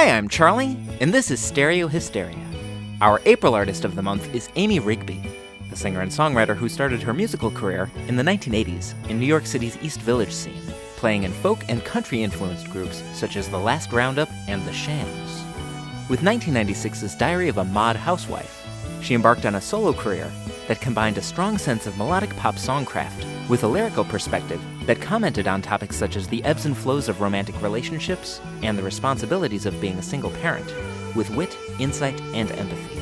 Hi, I'm Charlie, and this is Stereo Hysteria. Our April artist of the month is Amy Rigby, the singer and songwriter who started her musical career in the 1980s in New York City's East Village scene, playing in folk and country-influenced groups such as the Last Roundup and the Shams. With 1996's Diary of a Mod Housewife, she embarked on a solo career that combined a strong sense of melodic pop songcraft with a lyrical perspective that commented on topics such as the ebbs and flows of romantic relationships and the responsibilities of being a single parent, with wit, insight, and empathy.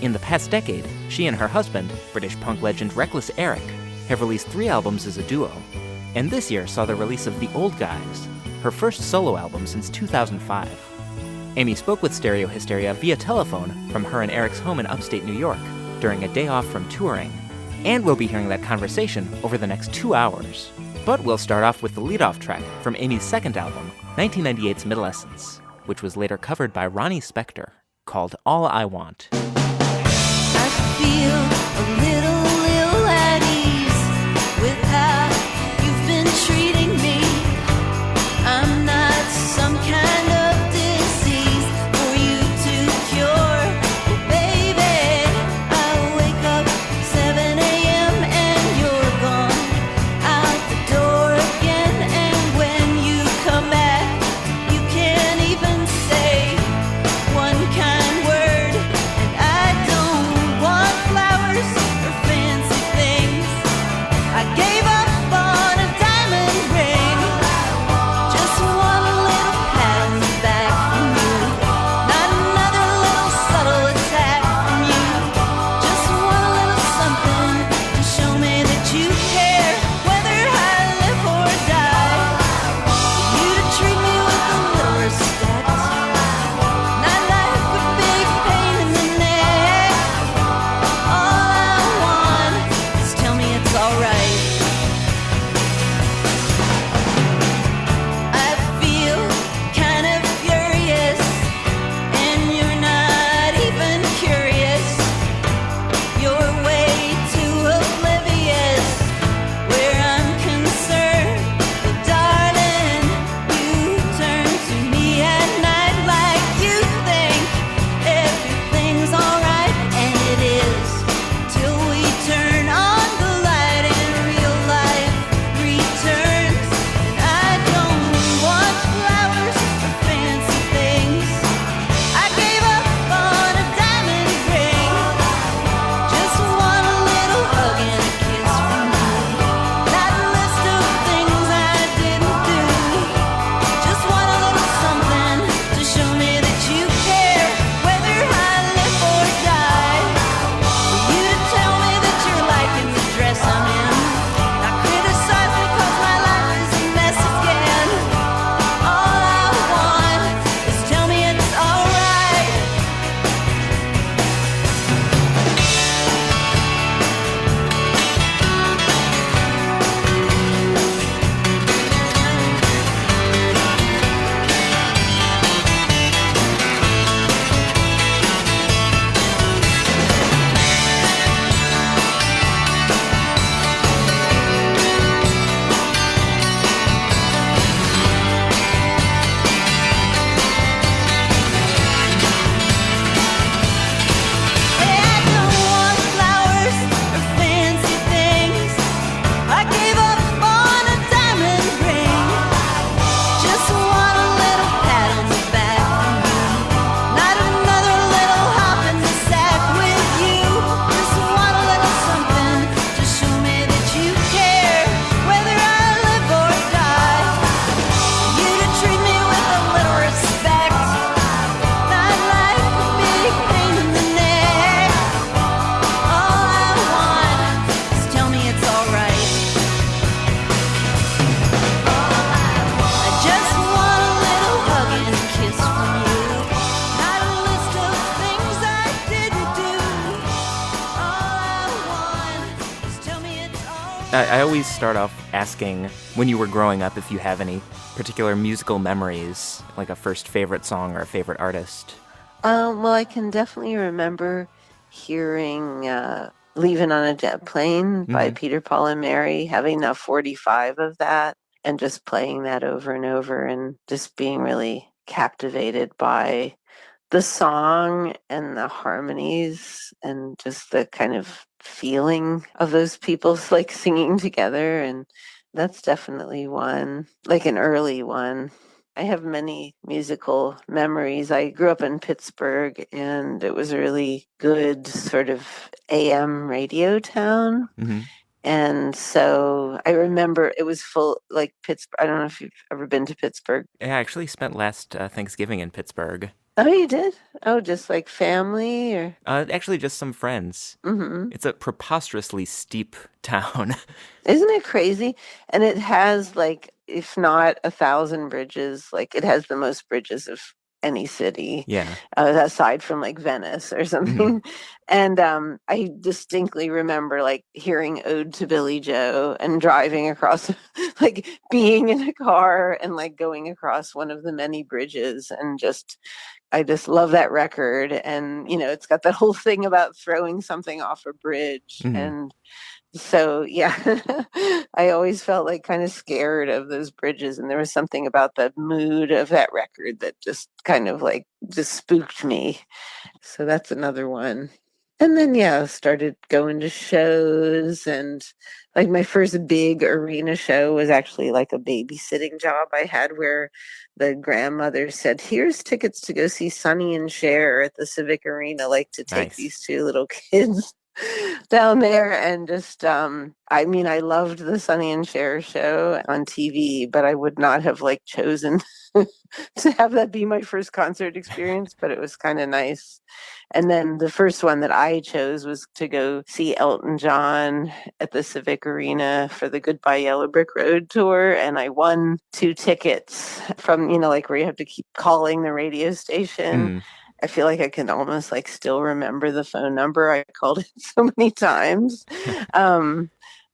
In the past decade, she and her husband, British punk legend Wreckless Eric, have released 3 albums as a duo, and this year saw the release of The Old Guys, her first solo album since 2005. Amy spoke with Stereo Hysteria via telephone from her and Eric's home in upstate New York during a day off from touring, and we'll be hearing that conversation over the next 2 hours. But we'll start off with the lead-off track from Amy's second album, 1998's Middlescence, which was later covered by Ronnie Spector, called All I Want. I feel a little at ease with how you've been treating me. I'm not some kind of disease for you to cure. Well, baby, I wake up 7 a.m. and you're gone out the door again. And when you come back, you can't even say one kind word. And I don't want flowers or fancy things. I gave up on a diamond ring. Just want a little pat on the back from you. Not another little subtle attack from you. Just want a little something to show me that you care, whether I live or die. For you to treat me with a little respect. Not like a big pain in the neck. All I want is tell me it's alright. I feel kind of furious, and you're not even curious. You're way too oblivious where I'm concerned. But darling, you turn to me at night like you think everything's alright, and it is, till we turn on the light and real life returns. And I don't want flowers or fancy things. I gave up on a diamond ring. Just want a little hug and a kiss from you. Not a list of things I didn't do. Just want a little something to show me that you care, whether I live or die. For you to tell me that you're liking the dress I'm in. Not criticize me 'cause my life is a mess again. All I want is tell me it's alright. Hey, I don't want flowers or fancy things. I gave up on a diamond ring. Just want a little pat on the back from you. Not another little hop in the sack with you. Just want a little something to show me that you care, whether I live or die. For you to treat me with a little respect. Not like a big pain in the neck. All I want is tell me it's alright. I just want a little hug and a kiss from you. Not a list of things I didn't do. All I want is tell me it's alright. I always start off asking, when you were growing up, if you have any particular musical memories, like a first favorite song or a favorite artist. Well, I can definitely remember hearing Leaving on a Jet Plane by Peter, Paul, and Mary, having a 45 of that, and just playing that over and over and just being really captivated by the song and the harmonies and just the kind of feeling of those people like singing together. And that's definitely one, like an early one. I have many musical memories. I grew up in Pittsburgh, and it was a really good sort of AM radio town. Mm-hmm. And so I remember it was full, like Pittsburgh. I don't know if you've ever been to Pittsburgh. I actually spent last Thanksgiving in Pittsburgh. Oh, you did? Oh, just like family or? Actually, just some friends. Mm-hmm. It's a preposterously steep town. Isn't it crazy? And it has like, if not 1,000 bridges, like it has the most bridges of any city. Yeah. Aside from like Venice or something. Mm-hmm. And I distinctly remember like hearing Ode to Billy Joe and driving across, like being in a car and like going across one of the many bridges, and I just love that record. And, it's got that whole thing about throwing something off a bridge. Mm-hmm. And so, yeah, I always felt like kind of scared of those bridges. And there was something about the mood of that record that just kind of like just spooked me. So that's another one. And then, yeah, started going to shows, and like my first big arena show was actually like a babysitting job I had, where the grandmother said, "Here's tickets to go see Sonny and Cher at the Civic Arena, like to take Nice. these two little kids down there." And just, I mean, I loved the Sonny and Cher show on TV, but I would not have like chosen to have that be my first concert experience, but it was kind of nice. And then the first one that I chose was to go see Elton John at the Civic Arena for the Goodbye Yellow Brick Road tour. And I won 2 tickets from, like where you have to keep calling the radio station. Mm. I feel like I can almost like still remember the phone number. I called it so many times.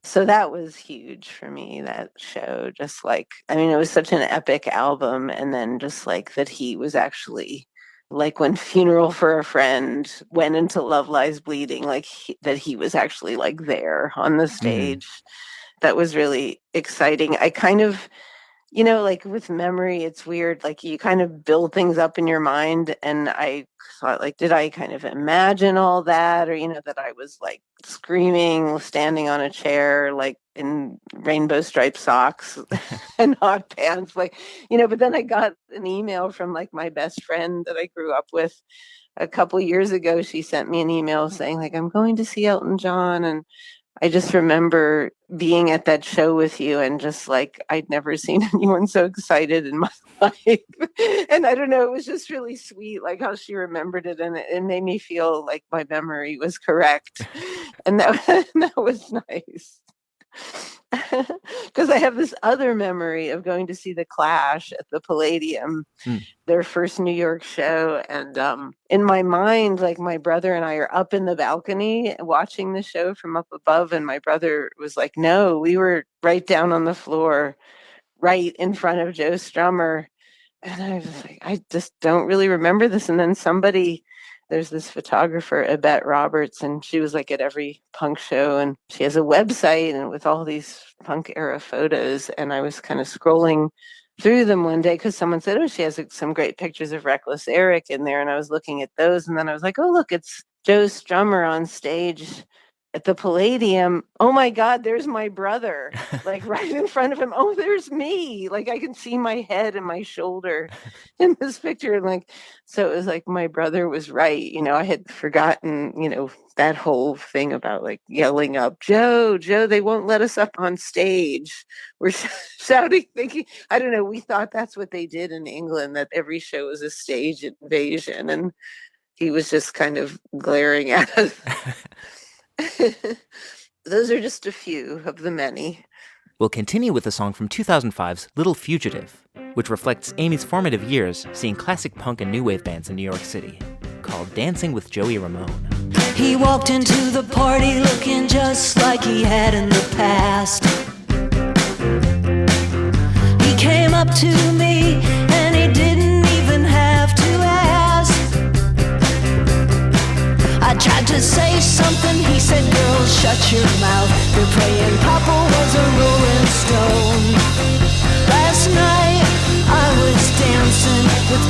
So that was huge for me, that show. Just like, I mean, it was such an epic album. And then just like that he was actually, like when Funeral for a Friend went into Love Lies Bleeding, like that he was actually like there on the stage. That was really exciting. I kind of, like with memory, it's weird. Like you kind of build things up in your mind. And I thought, like, did I kind of imagine all that? Or, that I was like screaming, standing on a chair, like in rainbow striped socks and hot pants. Like, but then I got an email from like my best friend that I grew up with a couple years ago. She sent me an email saying like, "I'm going to see Elton John." And I just remember being at that show with you, and just like, I'd never seen anyone so excited in my life. And I don't know, it was just really sweet, like how she remembered it. And it made me feel like my memory was correct. And that was nice. Because I have this other memory of going to see the Clash at the Palladium, their first New York show. And in my mind, like my brother and I are up in the balcony watching the show from up above. And my brother was like, "No, we were right down on the floor, right in front of Joe Strummer." And I was like, I just don't really remember this. And then there's this photographer, Yvette Roberts, and she was like at every punk show, and she has a website and with all these punk era photos. And I was kind of scrolling through them one day because someone said, "Oh, she has some great pictures of Wreckless Eric in there." And I was looking at those, and then I was like, "Oh, look, it's Joe Strummer on stage at the Palladium. Oh my God, there's my brother, like right in front of him. Oh, there's me. Like I can see my head and my shoulder in this picture." And like, so it was like my brother was right. I had forgotten, that whole thing about like yelling up, Joe, they won't let us up on stage. We're shouting, thinking, I don't know. We thought that's what they did in England, that every show was a stage invasion. And he was just kind of glaring at us. Those are just a few of the many. We'll continue with a song from 2005's Little Fugitive, which reflects Amy's formative years seeing classic punk and new wave bands in New York City, called Dancing with Joey Ramone. He walked into the party looking just like he had in the past. He came up to me and he didn't even have to ask. I tried to say something, he said, "Girl, shut your mouth. You're playing Papa was a Rolling Stone." Last night I was dancing with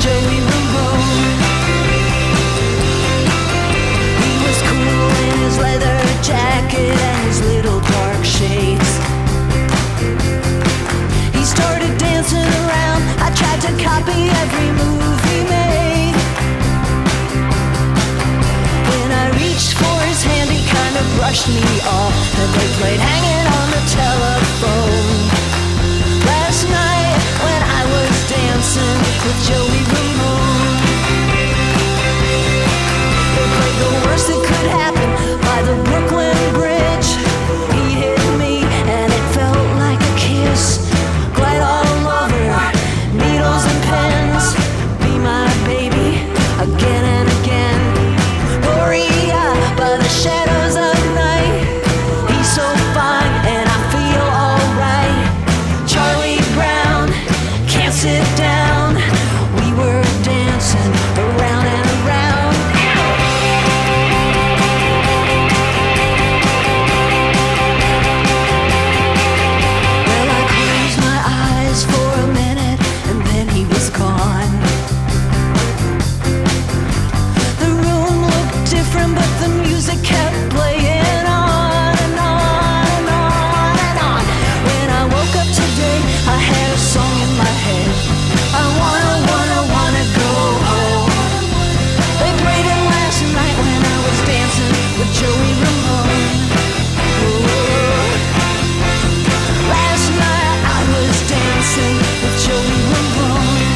me off and they played Hanging on the Telephone. Last night when I was dancing with Joey Ramone, they played The Worst That Could Happen by the Brooklyn Bridge. He hit me and it felt like a kiss. Glide all over, needles and pens. Be my baby again and again. Gloria by the shadows of night. He's so fine and I feel alright. Charlie Brown can't sit down. We were dancing around and around. Well, I closed my eyes for a minute and then he was gone. The room looked different, but the music kept playing on and on and on and on. When I woke up today, I had a song in my head. I wanna go home. They played it last night when I was dancing with Joey Ramone. Last night I was dancing with Joey Ramone.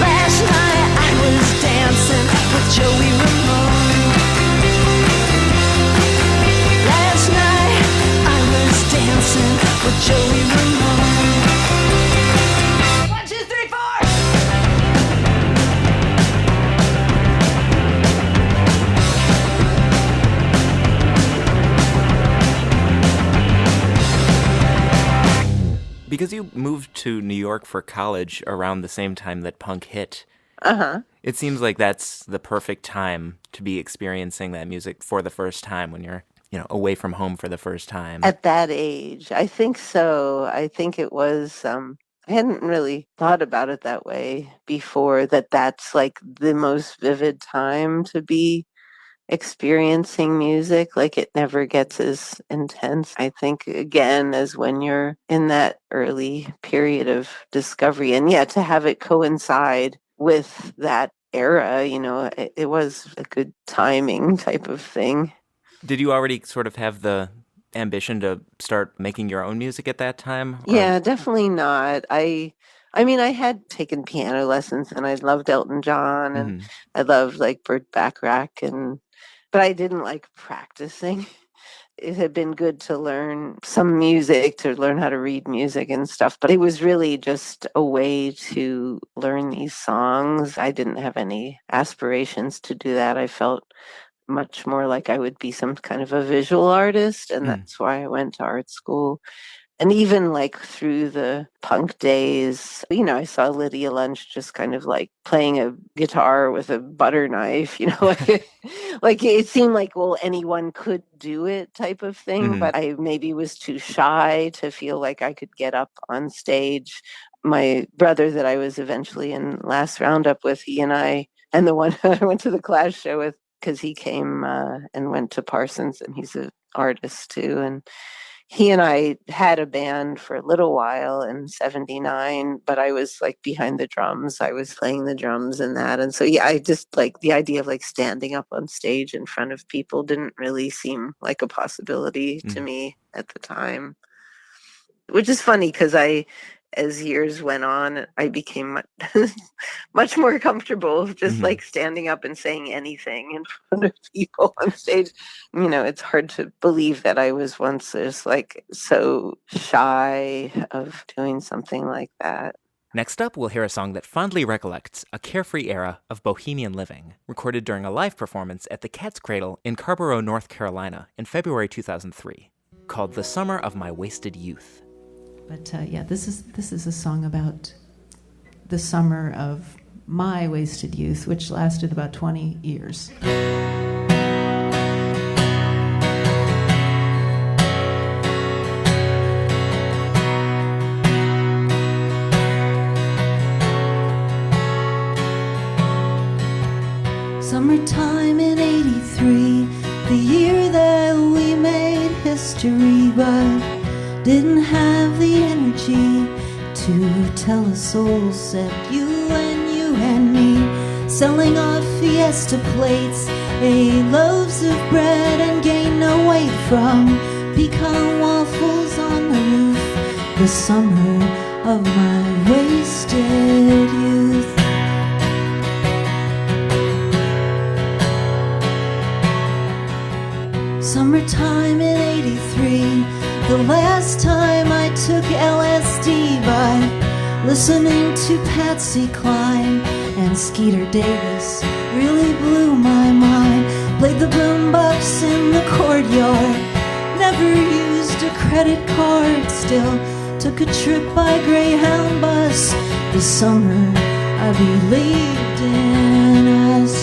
Last night I was dancing with Joey Ramone. Last night I was dancing with Joey Ramone. 1, 2, 3, 4. Because you moved to New York for college around the same time that punk hit, Uh-huh. it seems like that's the perfect time to be experiencing that music for the first time when you're, away from home for the first time. At that age, I think so. I think it was, I hadn't really thought about it that way before, that's like the most vivid time to be experiencing music. Like it never gets as intense, I think, again, as when you're in that early period of discovery. And yeah, to have it coincide with that era, it was a good timing type of thing. Did you already sort of have the ambition to start making your own music at that time? Or- Yeah, definitely not. I mean, I had taken piano lessons and I loved Elton John and I loved like Burt Bacharach but I didn't like practicing. It had been good to learn some music, to learn how to read music and stuff, but it was really just a way to learn these songs. I didn't have any aspirations to do that. I felt much more like I would be some kind of a visual artist, and that's why I went to art school. And even like through the punk days, I saw Lydia Lunch just kind of like playing a guitar with a butter knife, like it seemed like, well, anyone could do it type of thing. But I maybe was too shy to feel like I could get up on stage. My brother that I was eventually in last Roundup with, he and I, and the one I went to the Clash show with, because he came and went to Parsons, and he's an artist too. And he and I had a band for a little while in 79, but I was like behind the drums. I was playing the drums and that. And so, yeah, I just like the idea of like standing up on stage in front of people didn't really seem like a possibility to me at the time, which is funny because as years went on, I became much more comfortable just like standing up and saying anything in front of people on stage. It's hard to believe that I was once just like so shy of doing something like that. Next up, we'll hear a song that fondly recollects a carefree era of bohemian living, recorded during a live performance at the Cat's Cradle in Carrboro, North Carolina in February 2003, called The Summer of My Wasted Youth. But this is a song about the summer of my wasted youth, which lasted about 20 years. Summertime in '83, the year that we made history, but didn't have the energy to tell a soul except you and me. selling off fiesta plates, ate loaves of bread and gained no weight from pecan waffles on the roof. The summer of my wasted youth. Summertime in '83, the last time I took LSD by listening to Patsy Cline and Skeeter Davis really blew my mind. Played the boombox in the courtyard, never used a credit card, still took a trip by Greyhound bus. This summer I believed in us.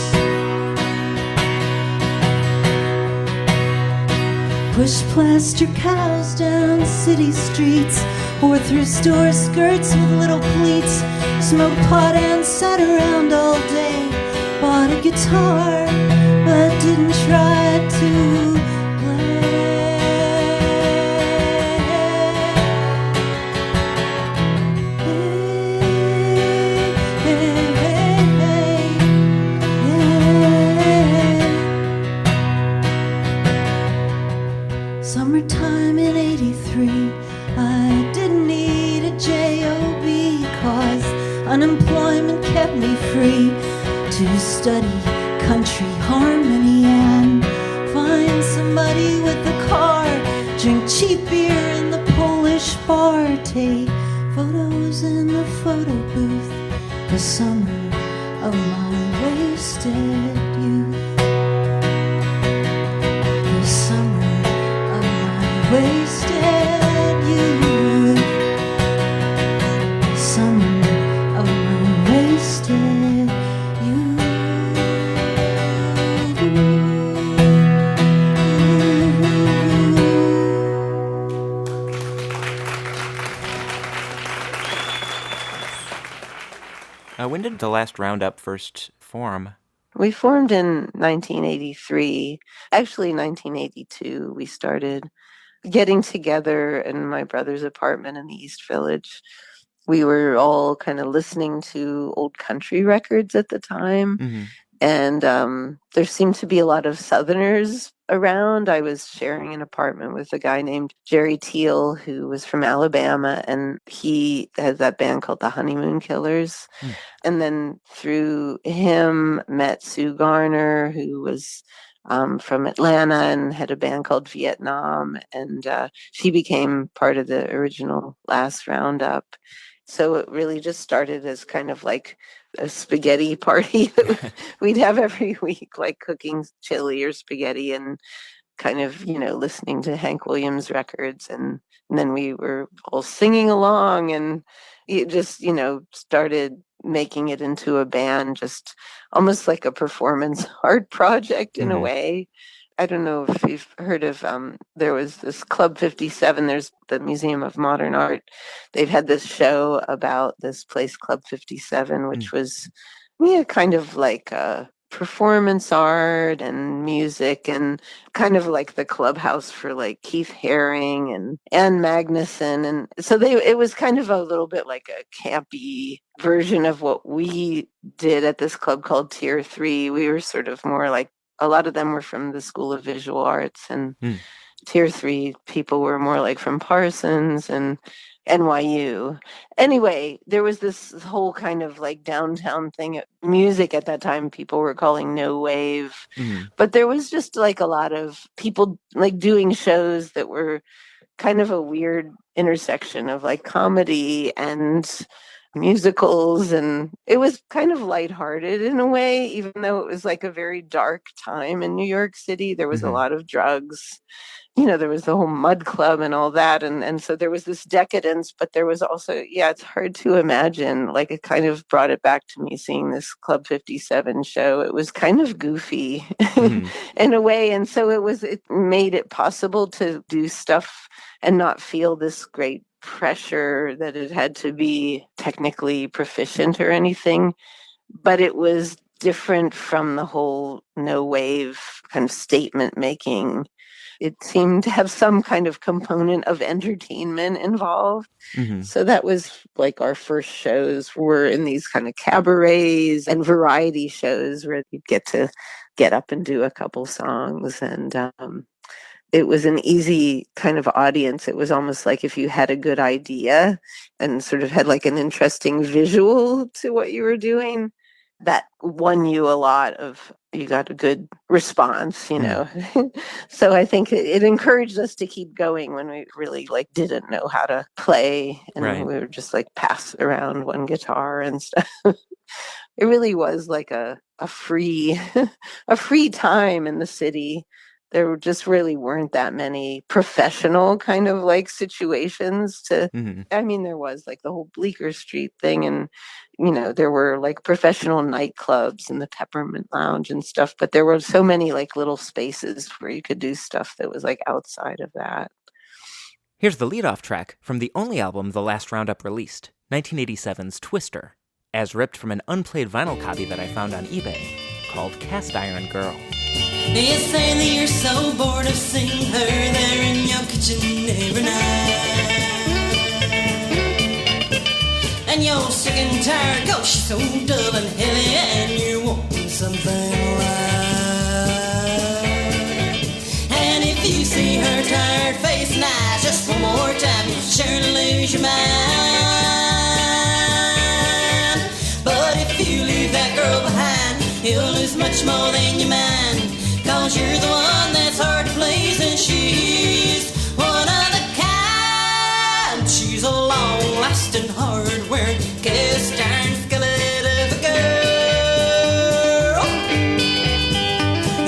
Pushed plaster cows down city streets, wore through store skirts with little pleats, smoked pot and sat around all day, bought a guitar but didn't try to play. Summertime in '83, I didn't need a job cause unemployment kept me free to study country harmony and find somebody with a car, drink cheap beer in the Polish bar, take photos in the photo booth. The summer of my wasted youth. The summer of my wasted youth. The summer of my wasted youth. When did the last Roundup first form? We formed in 1983. Actually, 1982, we started getting together in my brother's apartment in the East Village. We were all kind of listening to old country records at the time. Mm-hmm. And there seemed to be a lot of Southerners around. I was sharing an apartment with a guy named Jerry Teal, who was from Alabama, and he had that band called the Honeymoon Killers. Mm. And then through him, met Sue Garner, who was from Atlanta and had a band called Vietnam. And she became part of the original last Roundup. So it really just started as kind of like a spaghetti party that we'd have every week, like cooking chili or spaghetti and kind of, listening to Hank Williams records. And then we were all singing along, and it just, started making it into a band, just almost like a performance art project in a way. I don't know if you've heard of, there was this Club 57, there's the Museum of Modern Art. They've had this show about this place, Club 57, which was kind of like performance art and music, and kind of like the clubhouse for like Keith Haring and Ann Magnuson. And so it was kind of a little bit like a campy version of what we did at this club called Tier 3. We were sort of more like, a lot of them were from the School of Visual Arts, and Tier 3 people were more like from Parsons and NYU. Anyway, there was this whole kind of like downtown thing. Music at that time, people were calling no wave. But there was just like a lot of people like doing shows that were kind of a weird intersection of like comedy and musicals, and it was kind of lighthearted in a way, even though it was like a very dark time in New York City. There was a lot of drugs, there was the whole Mud Club and all that, and so there was this decadence, but there was also, it's hard to imagine, like it kind of brought it back to me seeing this Club 57 show. It was kind of goofy in a way, and so it made it possible to do stuff and not feel this great pressure that it had to be technically proficient or anything, but it was different from the whole no wave kind of statement making it seemed to have some kind of component of entertainment involved. Mm-hmm. So that was like our first shows were in these kind of cabarets and variety shows where you'd get to get up and do a couple songs. And it was an easy kind of audience. It was almost like if you had a good idea and sort of had like an interesting visual to what you were doing, that won you a lot of, you got a good response, you know. So I think it encouraged us to keep going when we really like didn't know how to play, and we were just like pass around one guitar and stuff. It really was like a free a free time in the city. There just really weren't that many professional kind of like situations to, I mean, there was like the whole Bleecker Street thing, and, you know, there were like professional nightclubs and the Peppermint Lounge and stuff, but there were so many like little spaces where you could do stuff that was like outside of that. Here's the lead-off track from the only album the last Roundup released, 1987's Twister, as ripped from an unplayed vinyl copy that I found on eBay, called Cast Iron Girl. You say that you're so bored of seeing her there in your kitchen every night, and you're sick and tired, 'cause she's so dull and heavy, and you're wanting something light. And if you see her tired face and eyes just one more time, you'll surely lose your mind. But if you leave that girl behind, you'll lose much more than you mind. 'Cause you're the one that's hard to please, and she's one of the kind. She's a long-lasting, hard-wearing, cast-iron skillet of a girl.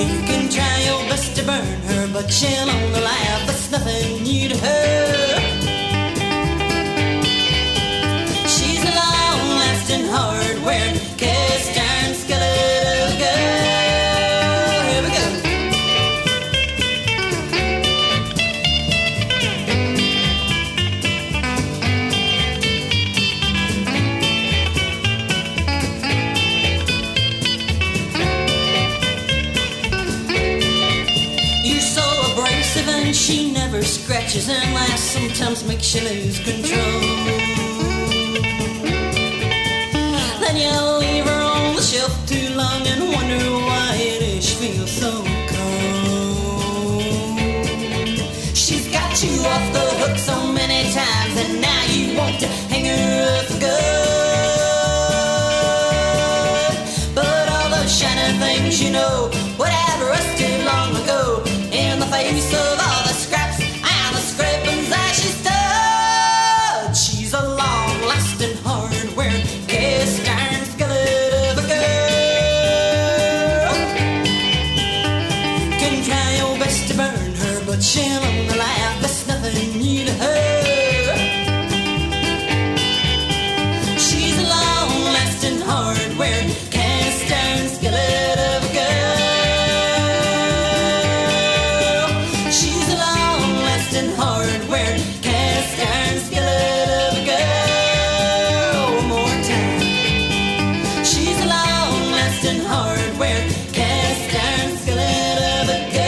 You can try your best to burn her, but she'll only laugh. That's nothing new to her. She's a long-lasting, hard-wearing, cast-iron skillet of a girl. She never scratches and laughs, sometimes makes you lose control. Then you leave her on the shelf too long and wonder why it is she feels so cold. She's got you off the hook so many times, and now you want to hang her up for good. But all those shiny things you know would have rusted long ago in the face of all the scraps and the scrapings that she stood. She's a long-lasting, hard-wearing, cast-iron skillet of a girl. You can try your best to burn her, but she'll only laugh. That's nothing new to her. She's a long-lasting, hard-wearing, cast-iron skillet of a girl. Hard-wearing, cast-iron skillet of a girl. One more time. She's a long-lasting, hard-wearing, cast-iron skillet of a girl.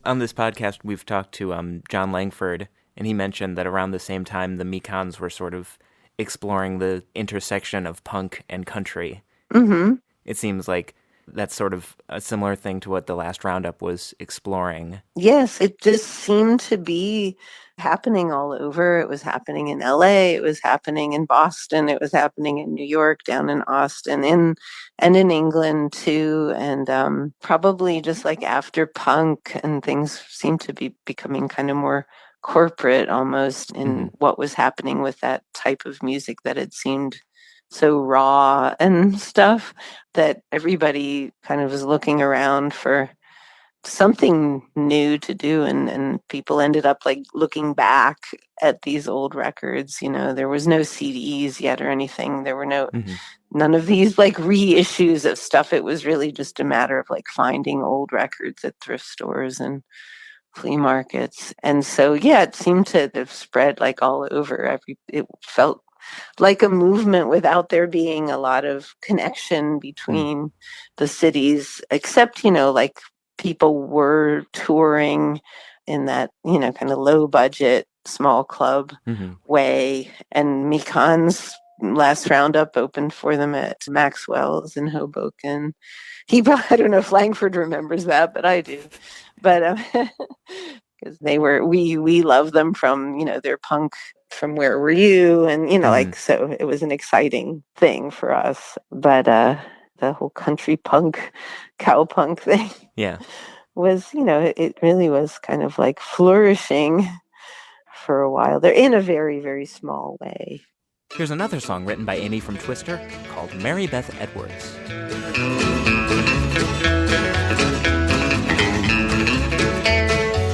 On this podcast, we've talked to John Langford, and he mentioned that around the same time, the Mekons were sort of exploring the intersection of punk and country. Mm-hmm. It seems like that's sort of a similar thing to what the last Roundup was exploring. Yes, it just seemed to be happening all over. It was happening in LA, it was happening in Boston, it was happening in New York, down in Austin, and in England too. And probably just like after punk and things seemed to be becoming kind of more corporate almost in what was happening with that type of music that had seemed so raw and stuff, that everybody kind of was looking around for something new to do, and people ended up like looking back at these old records. You know, there was no CDs yet or anything. There were none of these like reissues of stuff. It was really just a matter of like finding old records at thrift stores and flea markets. And so, yeah, it seemed to have spread like all over. It felt like a movement without there being a lot of connection between the cities, except, like people were touring in that, kind of low budget, small club way. And Mikan's last roundup opened for them at Maxwell's in Hoboken. I don't know if Langford remembers that, but I do. But because we love them from, their punk From Where Were You? And, so it was an exciting thing for us. But the whole country punk, cow punk thing. Yeah. Was, it really was kind of like flourishing for a while. They're in a very, very small way. Here's another song written by Amy from Twister called Mary Beth Edwards.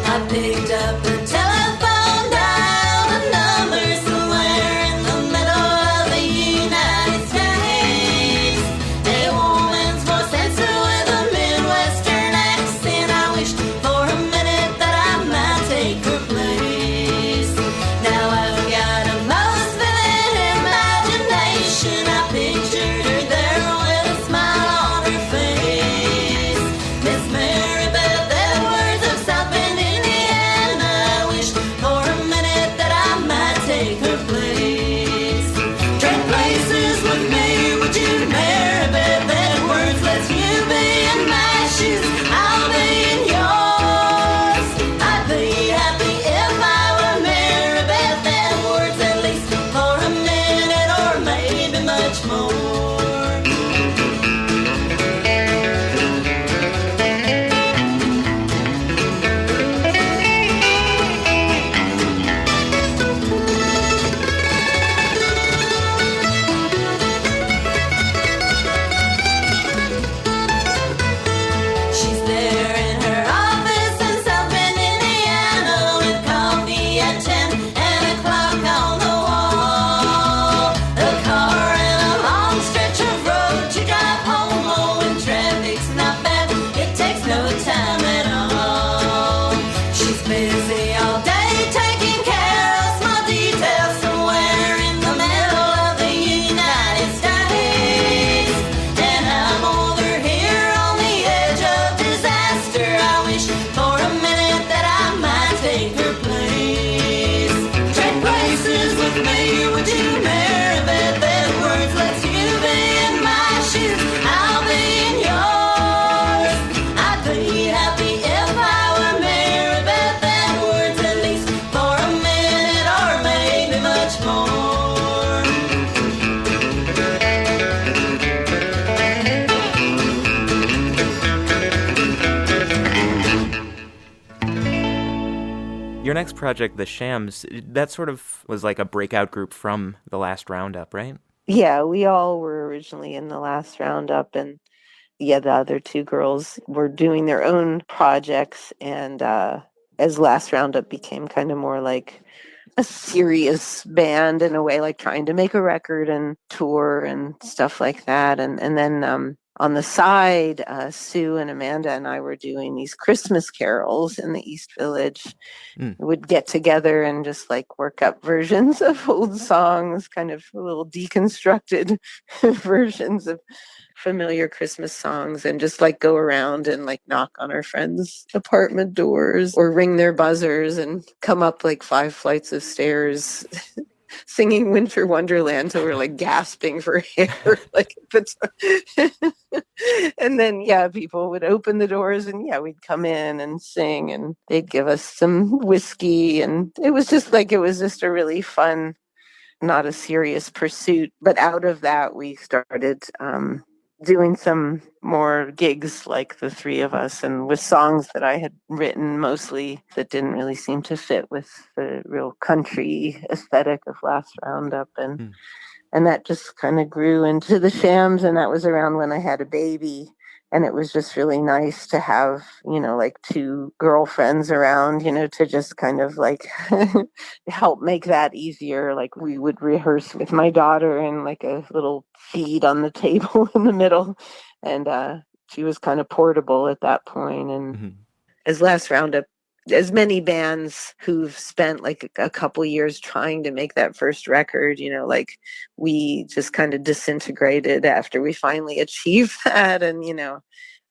I picked up the telephone dial, a number somewhere in the middle of the United States. A woman's voice answered with a Midwestern accent. I wished for a minute that I might take her place. Now I've got a most vivid imagination. I pictured her there with a smile on her face. Miss Mary Beth Edwards of South Bend, Indiana. I wished for a minute that I might take her place. Trade places with me, would you, Mary Beth Edwards? Let you be in my shoes, I'll be in yours. I'd be happy if I were Mary Beth Edwards, at least for a minute or maybe much more. She's there in her office in South Bend, Indiana, with coffee at 10 and a clock on the wall. A car and a long stretch of road to drive home. Oh, when traffic's not bad, it takes no time at all. She's busy all day taking care of small details somewhere in the middle of the United States. And I'm over here on the edge of disaster. I wish for a minute that I might take her place. Trade places with me, would you, Mary Beth Edwards? Let you be in my shoes, I'll be in yours. I'd be happy if I were Mary Beth Edwards, at least for a minute or maybe much more. Your next project, The Shams, that sort of was like a breakout group from the last roundup, right? Yeah, we all were originally in the last roundup, and the other two girls were doing their own projects. And as last roundup became kind of more like a serious band in a way, like trying to make a record and tour and stuff like that. And then on the side, Sue and Amanda and I were doing these Christmas carols in the East Village. We would get together and just like work up versions of old songs, kind of little deconstructed versions of familiar Christmas songs, and just like go around and like knock on our friends' apartment doors or ring their buzzers and come up like 5 flights of stairs singing Winter Wonderland till we're like gasping for air. Like and then people would open the doors and we'd come in and sing, and they'd give us some whiskey, and it was just a really fun, not a serious pursuit. But out of that we started doing some more gigs, like the three of us, and with songs that I had written mostly that didn't really seem to fit with the real country aesthetic of last roundup. And that just kind of grew into the Shams, and that was around when I had a baby. And it was just really nice to have, like 2 girlfriends around, to just kind of like help make that easier. Like we would rehearse with my daughter and like a little feed on the table in the middle. And she was kind of portable at that point. And as last roundup as many bands who've spent like a couple years trying to make that first record, like we just kind of disintegrated after we finally achieved that. And,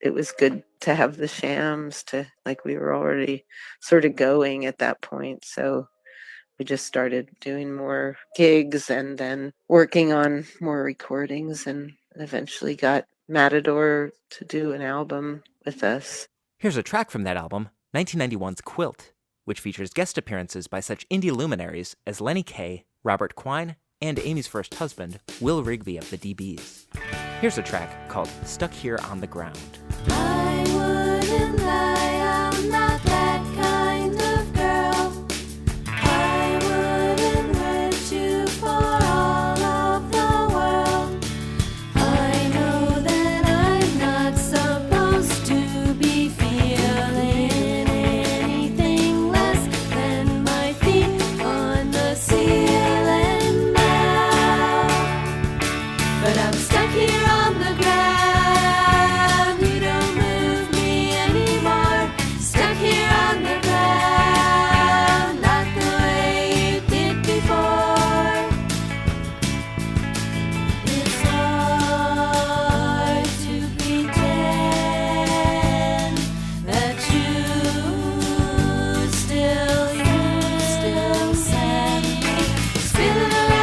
it was good to have the Shams like we were already sort of going at that point. So we just started doing more gigs and then working on more recordings and eventually got Matador to do an album with us. Here's a track from that album, 1991's Quilt, which features guest appearances by such indie luminaries as Lenny Kaye, Robert Quine, and Amy's first husband, Will Rigby of the DBs. Here's a track called Stuck Here on the Ground. I wouldn't lie, I'm not that kind of girl. I wouldn't hurt you for all of the world. I know that I'm not supposed to be feeling anything less than my feet on the ceiling now. But I'm stuck here on the ground. You don't move me anymore. Stuck here on the ground, not the way you did before. It's hard to pretend that you still send me spinning around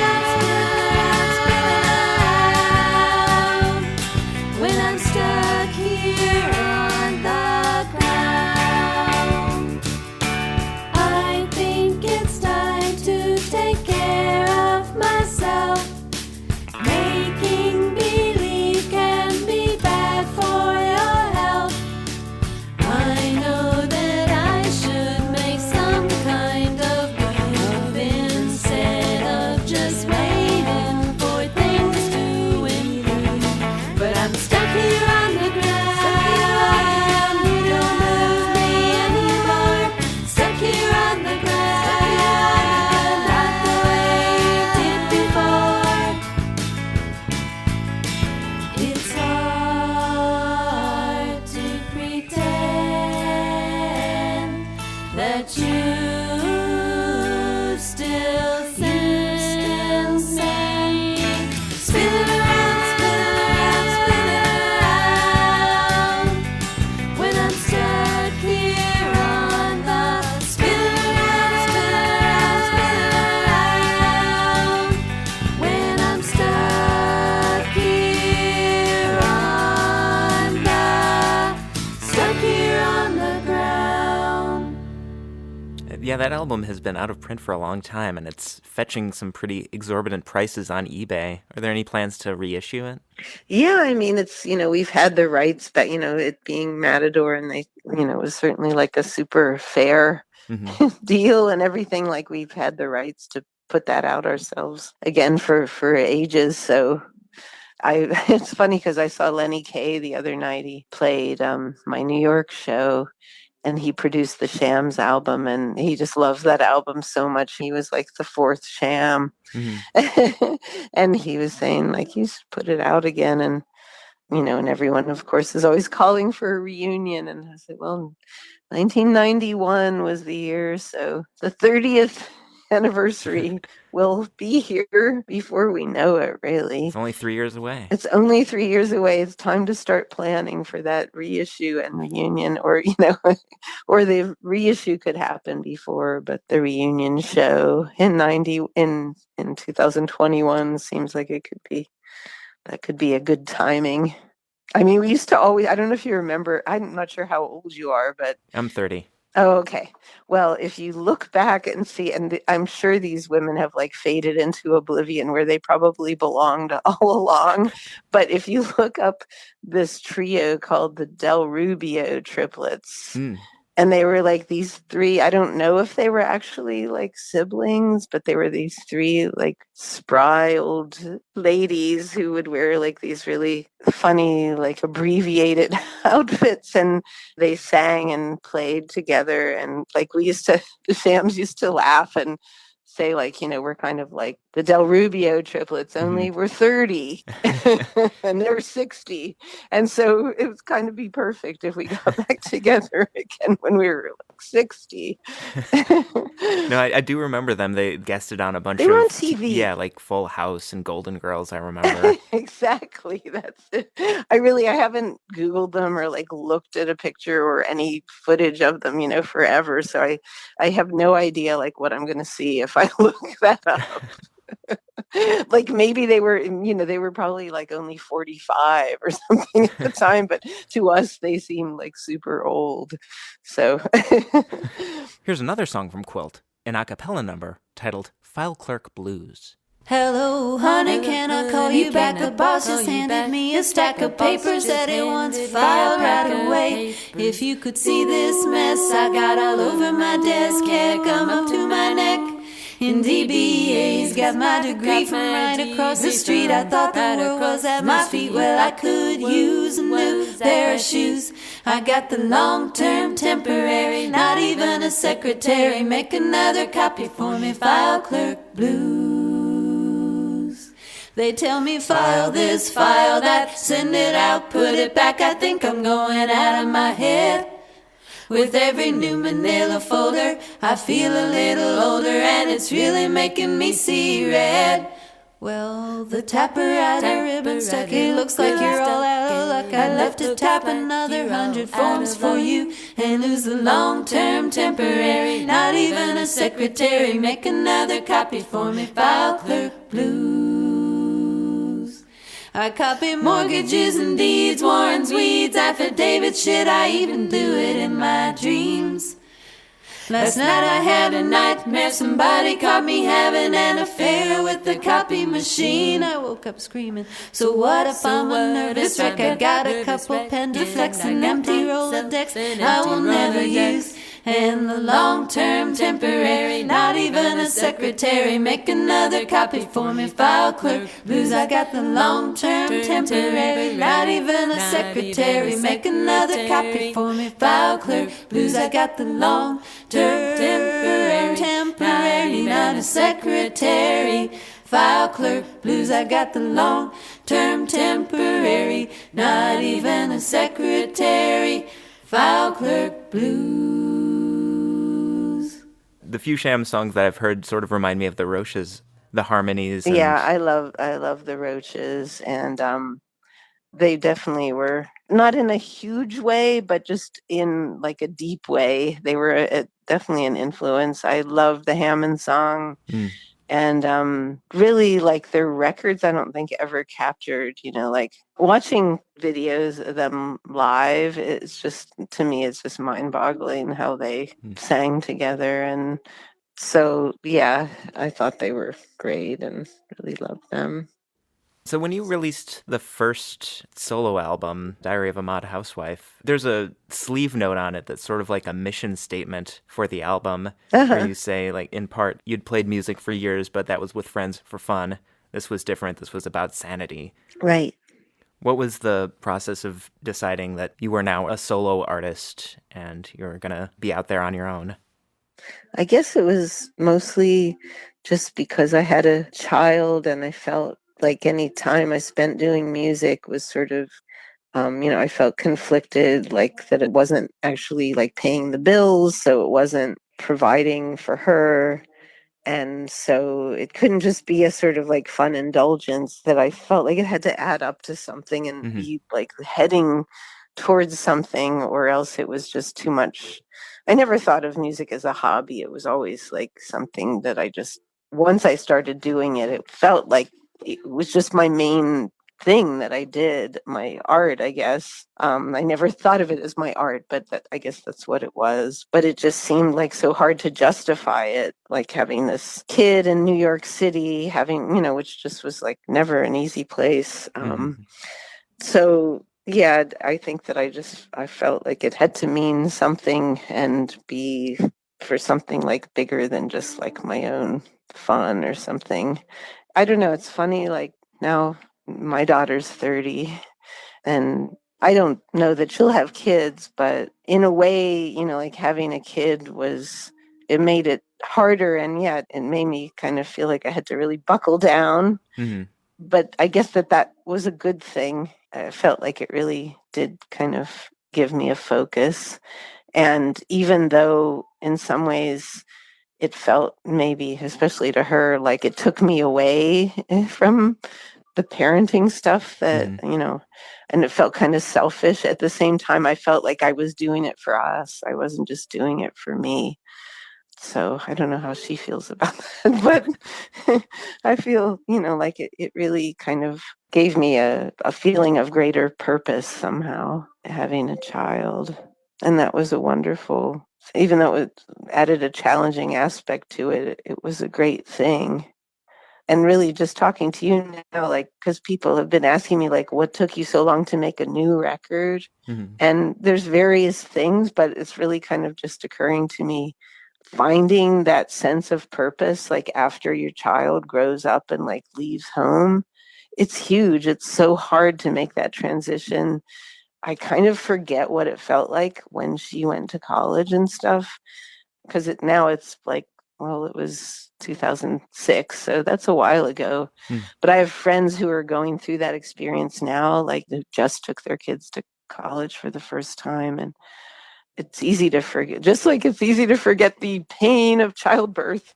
when I'm stuck here on the ground. I think it's time to take care of myself. Making believe can be bad for your health. I know that I should make some kind of move instead of just waiting for things to improve. But I'm stuck here on the ground. You don't move me anymore. Stuck here on the ground, not the way you did before. It's hard to pretend that you still send me spinning around when I'm stuck here on the spinning around when I'm stuck here on the ground. Yeah, that album has been out of print for a long time, and it's fetching some pretty exorbitant prices on eBay. Are there any plans to reissue it? Yeah, I mean, it's, we've had the rights, but, it being Matador, and they, it was certainly like a super fair deal and everything. Like we've had the rights to put that out ourselves again for ages. So it's funny because I saw Lenny Kaye the other night. He played my New York show, and he produced the Shams album, and he just loves that album so much. He was like the fourth Sham. And he was saying like, you should put it out again. And, and everyone, of course, is always calling for a reunion. And I said, well, 1991 was the year. So the 30th anniversary will be here before we know it, really. It's only 3 years away. It's only 3 years away. It's time to start planning for that reissue and reunion, or, or the reissue could happen before, but the reunion show in 2021 seems like that could be a good timing. I mean, we used to always, I don't know if you remember, I'm not sure how old you are, but I'm 30. Oh, okay. Well, if you look back and see, and I'm sure these women have like faded into oblivion where they probably belonged all along. But if you look up this trio called the Del Rubio triplets, and they were like these three, I don't know if they were actually like siblings, but they were these three like spry old ladies who would wear like these really funny, like abbreviated outfits, and they sang and played together. And like the Shams used to laugh and say, like, we're kind of like the Del Rubio triplets, only we're 30 and they're 60. And so it was kind of be perfect if we got back together again when we were like 60. No, I do remember them. They guested on a bunch They of were on TV. Yeah, like Full House and Golden Girls, I remember. Exactly. That's it. I haven't Googled them or like looked at a picture or any footage of them, forever. So I have no idea like what I'm going to see if I look that up. Like maybe they were probably like only 45 or something at the time, but to us they seem like super old. So Here's another song from Quilt, an a cappella number titled File Clerk Blues. Hello, honey, can I call you back? The boss just handed me a stack of papers that he wants filed right away. If you could see this mess I got all over my desk, hair come up to my neck. In DBA's got my degree from right across the street. I thought the world was at my feet. Well, I could use a new pair of shoes. I got the long-term temporary, not even a secretary. Make another copy for me, file clerk blues. They tell me file this, file that, send it out, put it back. I think I'm going out of my head. With every new manila folder, I feel a little older, and it's really making me see red. Well, the typewriter ribbon stuck, it looks like you're all out of luck. I'd love to tap another 100 forms for you and lose the long-term temporary, not even a secretary. Make another copy for me, file clerk blues. I copy mortgages and deeds, warrants, weeds, affidavits, shit, I even do it in my dreams. Last night I had a nightmare, somebody caught me having an affair with the copy machine. I woke up screaming, so what if I'm a nervous wreck? I got a couple Pendaflex and empty Rolodex I will never use. And the long-term temporary, not even a secretary. Make another copy for me, file clerk blues. I got the long-term temporary, not even a secretary. Make another copy for me, file clerk blues. I got the long-term temporary, not a secretary. File clerk blues. I got the long-term temporary, not even a secretary. File clerk blues. The few Sham songs that I've heard sort of remind me of the Roches, the harmonies. Yeah, I love the Roches, and they definitely were not in a huge way, but just in like a deep way. They were definitely an influence. I love the Hammond song. And really, like, their records, I don't think ever captured, like watching videos of them live, it's just, to me, it's just mind-boggling how they sang together. And so, yeah, I thought they were great and really loved them. So when you released the first solo album, Diary of a Mod Housewife, there's a sleeve note on it that's sort of like a mission statement for the album, where you say, like, in part, you'd played music for years, but that was with friends for fun. This was different. This was about sanity. Right. What was the process of deciding that you were now a solo artist and you're going to be out there on your own? I guess it was mostly just because I had a child, and I felt like any time I spent doing music was sort of, I felt conflicted, like that it wasn't actually like paying the bills, so it wasn't providing for her. And so it couldn't just be a sort of like fun indulgence, that I felt like it had to add up to something and be like heading towards something, or else it was just too much. I never thought of music as a hobby. It was always like something that I just, once I started doing it, it felt like it was just my main thing that I did, my art, I guess. I never thought of it as my art, but I guess that's what it was. But it just seemed like so hard to justify it, like having this kid in New York City, having, which just was like never an easy place. So yeah, I think that I felt like it had to mean something and be for something like bigger than just like my own fun or something. I don't know. It's funny, like now my daughter's 30, and I don't know that she'll have kids, but in a way, like having a kid it made it harder, and yet it made me kind of feel like I had to really buckle down. Mm-hmm. But I guess that was a good thing. I felt like it really did kind of give me a focus. And even though in some ways it felt maybe, especially to her, like it took me away from the parenting stuff that, and it felt kind of selfish. At the same time, I felt like I was doing it for us. I wasn't just doing it for me. So I don't know how she feels about that, but I feel, like it really kind of gave me a feeling of greater purpose somehow, having a child. And that was a wonderful, even though it added a challenging aspect to it, it was a great thing. And really just talking to you now, like, because people have been asking me, like, what took you so long to make a new record? Mm-hmm. And there's various things, but it's really kind of just occurring to me, finding that sense of purpose, like after your child grows up and like leaves home, it's huge. It's so hard to make that transition. I kind of forget what it felt like when she went to college and stuff, because now it's like, well, it was 2006, so that's a while ago. But I have friends who are going through that experience now, like they just took their kids to college for the first time, and it's easy to forget, just like it's easy to forget the pain of childbirth.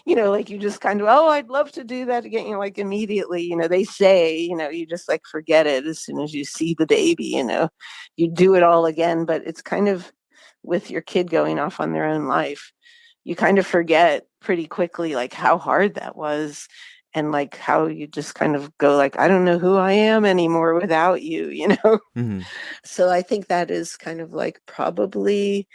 Like you just kind of, oh, I'd love to do that again, like immediately, they say, you just like forget it as soon as you see the baby, you do it all again. But it's kind of with your kid going off on their own life, you kind of forget pretty quickly like how hard that was, and like how you just kind of go like, I don't know who I am anymore without you, Mm-hmm. So I think that is kind of like probably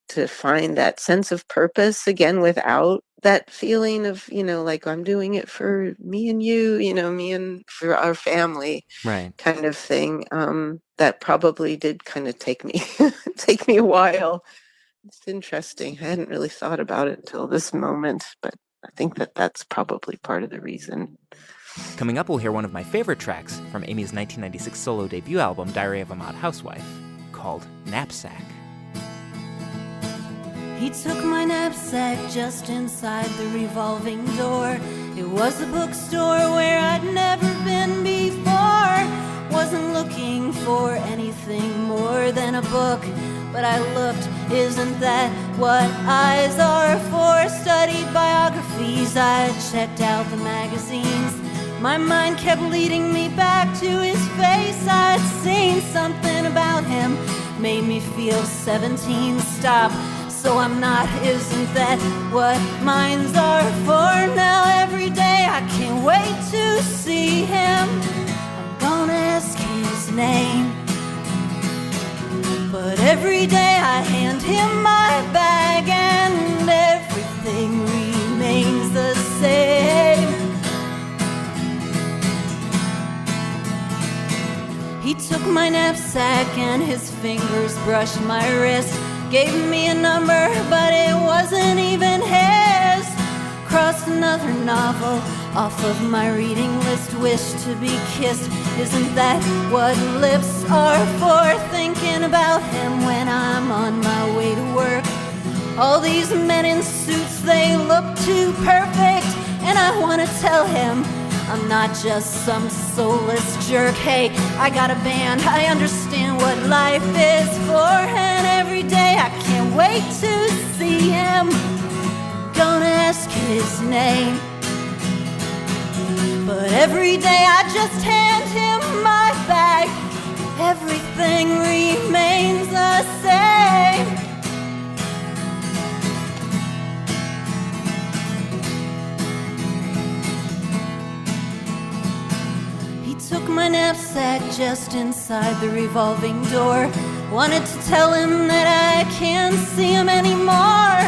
to find that sense of purpose again without that feeling of, like I'm doing it for me and you, me and for our family, Right. kind of thing. That probably did kind of take me a while. It's interesting. I hadn't really thought about it until this moment, but I think that's probably part of the reason. Coming up, we'll hear one of my favorite tracks from Amy's 1996 solo debut album, Diary of a Mod Housewife, called Knapsack. He took my knapsack just inside the revolving door. It was a bookstore where I'd never been before. Wasn't looking for anything more than a book, but I looked. Isn't that what eyes are for? Studied biographies, I checked out the magazines. My mind kept leading me back to his face. I'd seen something about him, made me feel 17. Stop. So I'm not, isn't that what minds are for? Now every day I can't wait to see him. I'm gonna ask his name, but every day I hand him my bag and everything remains the same. He took my knapsack and his fingers brushed my wrist. Gave me a number, but it wasn't even his. Crossed another novel off of my reading list. Wish to be kissed. Isn't that what lips are for? Thinking about him when I'm on my way to work. All these men in suits, they look too perfect. And I want to tell him I'm not just some soulless jerk. Hey, I got a band, I understand what life is for. And every day I can't wait to see him. Gonna ask his name, but every day I just hand him my bag. Everything remains the same. Took my knapsack just inside the revolving door. Wanted to tell him that I can't see him anymore.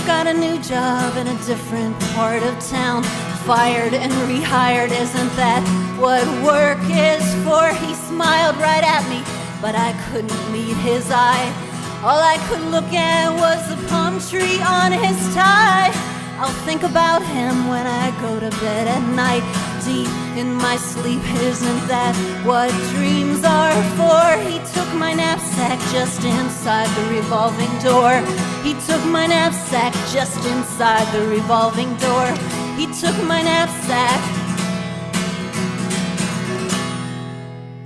Got a new job in a different part of town. Fired and rehired, isn't that what work is for? He smiled right at me, but I couldn't meet his eye. All I could look at was the palm tree on his tie. I'll think about him when I go to bed at night. melody in my sleep. Isn't that what dreams are for? He took my knapsack just inside the revolving door. He took my knapsack just inside the revolving door. He took my knapsack.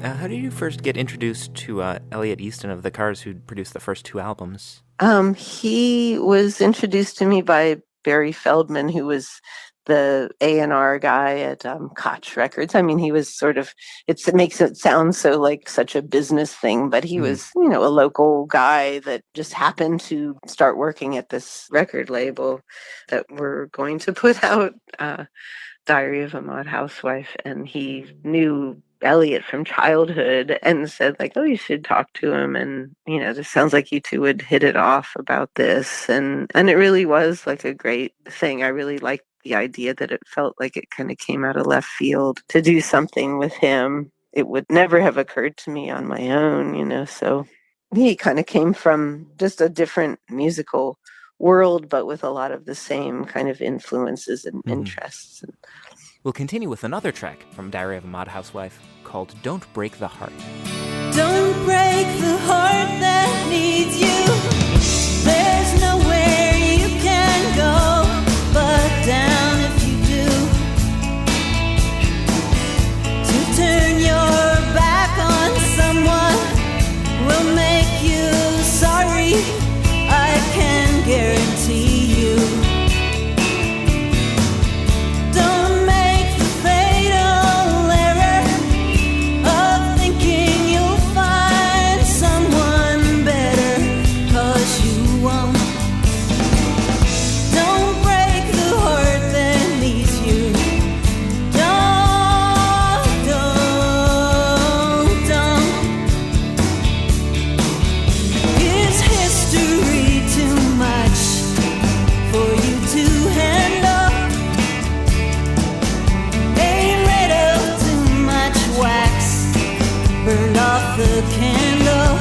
How did you first get introduced to Elliot Easton of the Cars, who produced the first 2 albums? He was introduced to me by Barry Feldman, who was the A&R guy at Koch Records. I mean, he was sort of, it makes it sound so like such a business thing, but he was, a local guy that just happened to start working at this record label that were going to put out Diary of a Mod Housewife. And he knew Elliot from childhood and said, like, oh, you should talk to him, and this sounds like you two would hit it off about this. And it really was like a great thing. I really liked the idea that it felt like it kind of came out of left field to do something with him. It would never have occurred to me on my own, so he kind of came from just a different musical world, but with a lot of the same kind of influences and interests. We'll continue with another track from Diary of a Mod Housewife called Don't Break the Heart. Don't break the heart that needs you. There's nowhere you can go but down if you do. To turn your back on someone will make you sorry, I can guarantee you. Don't make the fatal error of thinking you'll find someone better, 'cause you won't. Don't break the heart that needs you. Don't. Is history too much for you to handle? A little too much wax burned off the candle.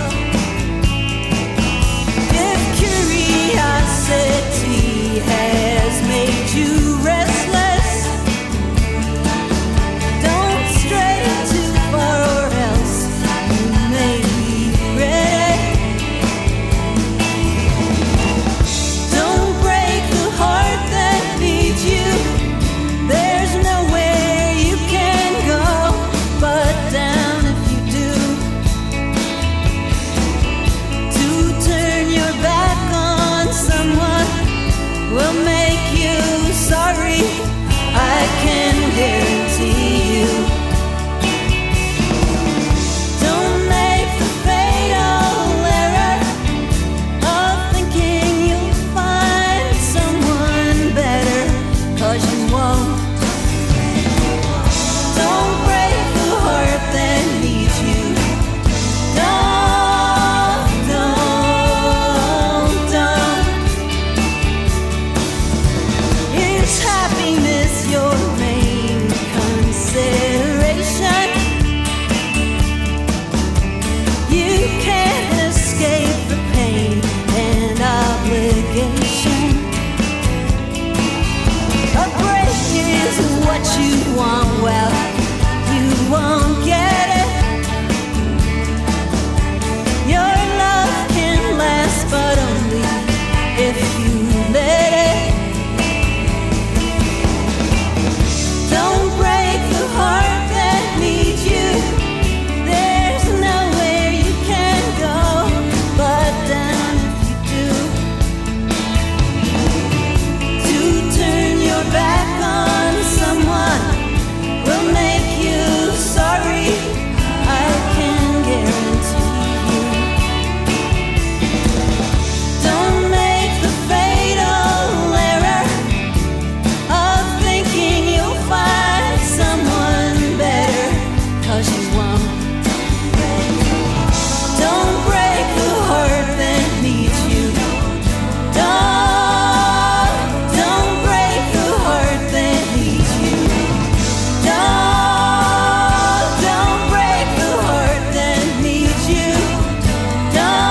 If curiosity has made you restless, don't stray too far or else you may regret it. Don't break the heart that needs you. There's nowhere you can go but down if you do. To turn your back on someone will make you sorry, I can guarantee you. Don't make the fatal error of thinking you'll find someone better, 'cause you won't. Don't break the heart that needs you. Don't. Is happiness your main consideration? You can't escape the pain and obligation. A break is what you want, well, you won't get it. Your love can last, but only if you let it. Don't break the heart that needs you. There's nowhere you can go but down if you do. To turn your back on someone will make you sorry, I can guarantee you. Don't make the fatal error of thinking you'll find someone better, 'cause you won't. Don't break the heart that needs you. Don't break the heart that needs you. Don't break the heart that needs you. Don't.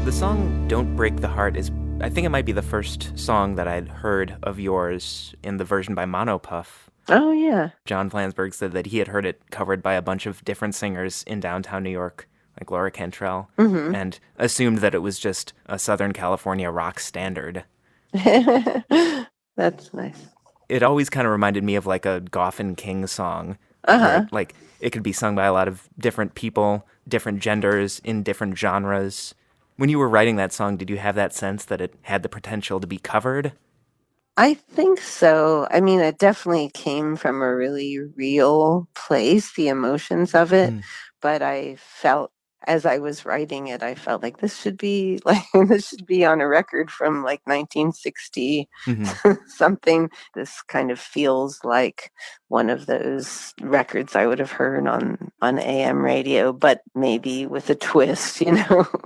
The song Don't Break the Heart is I think it might be the first song that I'd heard of yours in the version by Monopuff. Oh, yeah. John Flansburgh said that he had heard it covered by a bunch of different singers in downtown New York, like Laura Cantrell, and assumed that it was just a Southern California rock standard. That's nice. It always kind of reminded me of like a Goffin King song. Uh-huh. Where, like, it could be sung by a lot of different people, different genders, in different genres. When you were writing that song, did you have that sense that it had the potential to be covered? I think so. I mean, it definitely came from a really real place, the emotions of it. But I felt, as I was writing it, I felt like this should be on a record from like 1960 something. This kind of feels like one of those records I would have heard on AM radio, but maybe with a twist,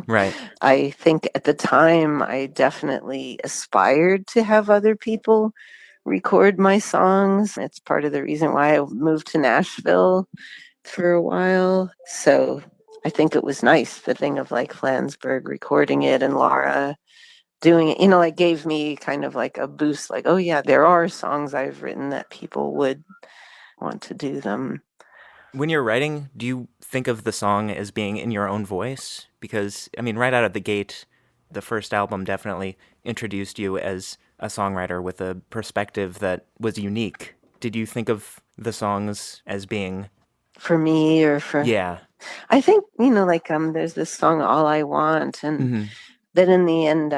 Right. I think at the time I definitely aspired to have other people record my songs. It's part of the reason why I moved to Nashville for a while. So I think it was nice, the thing of like Flansburgh recording it and Laura doing it, like gave me kind of like a boost, like, oh yeah, there are songs I've written that people would want to do them. When you're writing, do you think of the song as being in your own voice? Because, I mean, right out of the gate, the first album definitely introduced you as a songwriter with a perspective that was unique. Did you think of the songs as being... For me or for... Yeah. I think, there's this song, All I Want, and then in the end,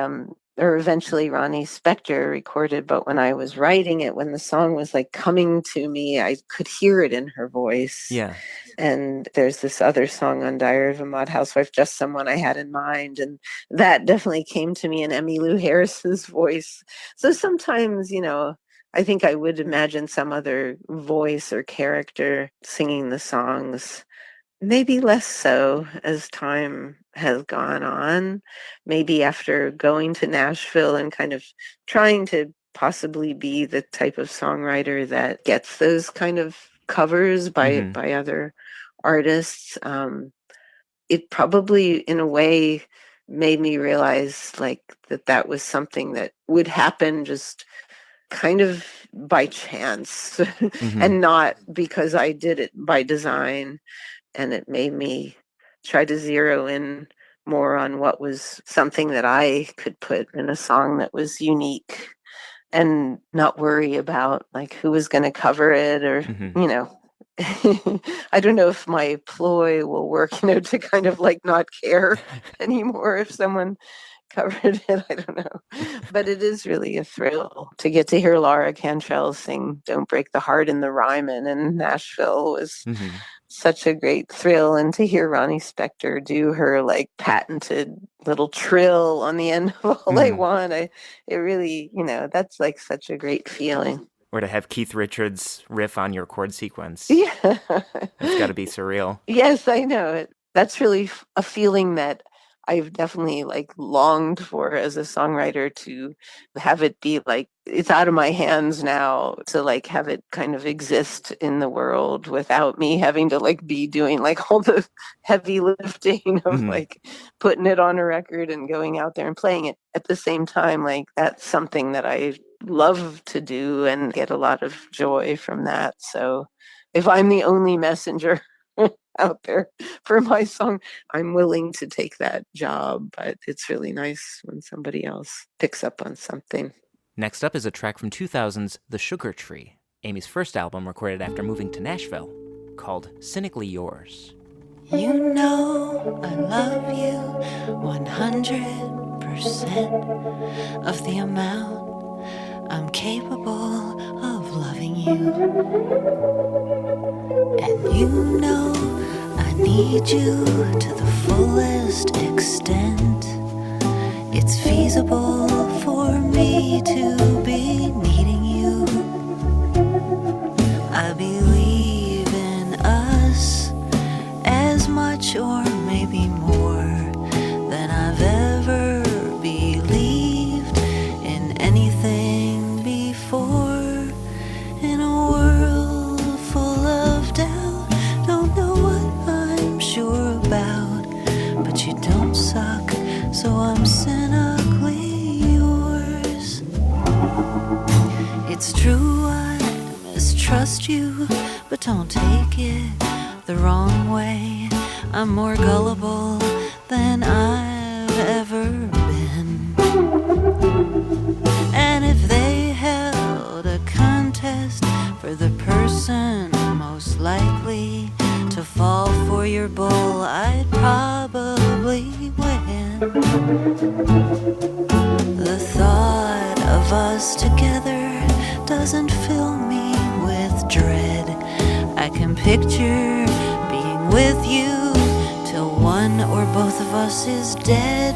or eventually Ronnie Spector recorded, but when I was writing it, when the song was like coming to me, I could hear it in her voice. Yeah. And there's this other song on Diary of a Mad Housewife, Just Someone I Had in Mind, and that definitely came to me in Emmylou Harris's voice. So sometimes, I think I would imagine some other voice or character singing the songs. Maybe less so as time has gone on. Maybe after going to Nashville and kind of trying to possibly be the type of songwriter that gets those kind of covers by other artists. It probably, in a way, made me realize like that was something that would happen just kind of by chance and not because I did it by design. And it made me try to zero in more on what was something that I could put in a song that was unique and not worry about like who was going to cover it or, I don't know if my ploy will work, to kind of like not care anymore if someone covered it. I don't know. But it is really a thrill to get to hear Laura Cantrell sing Don't Break the Heart in the Ryman in Nashville was such a great thrill. And to hear Ronnie Spector do her like patented little trill on the end of All I Want, it really, that's like such a great feeling. Or to have Keith Richards riff on your chord sequence. Yeah. It's got to be surreal. Yes, I know. That's really a feeling that I've definitely like longed for as a songwriter, to have it be like, it's out of my hands now, to like have it kind of exist in the world without me having to like be doing like all the heavy lifting of like putting it on a record and going out there and playing it at the same time. Like that's something that I love to do and get a lot of joy from that. So if I'm the only messenger out there for my song, I'm willing to take that job, but it's really nice when somebody else picks up on something. Next up is a track from 2000's The Sugar Tree, Amy's first album recorded after moving to Nashville, called Cynically Yours. You know I love you 100% of the amount I'm capable of loving you. And you know I need you to the fullest extent. It's feasible for me to be needing you. I believe in us as much or maybe more than I've ever believed in anything before. In a world full of doubt, don't know what I'm sure about, but you don't suck, so I'm cynically yours. trust you, but don't take it the wrong way. I'm more gullible than I've ever been. And if they held a contest for the person most likely to fall for your bull, I'd probably win. The thought of us together doesn't fill me with dread. I can picture being with you till one or both of us is dead.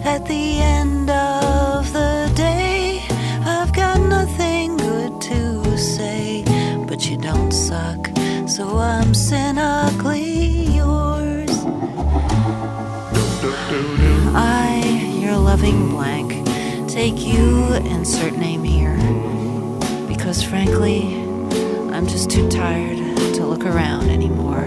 At the end of the day, I've got nothing good to say, but you don't suck, so I'm cynically yours. Your loving blank, take you, insert name here, because frankly, I'm just too tired to look around anymore.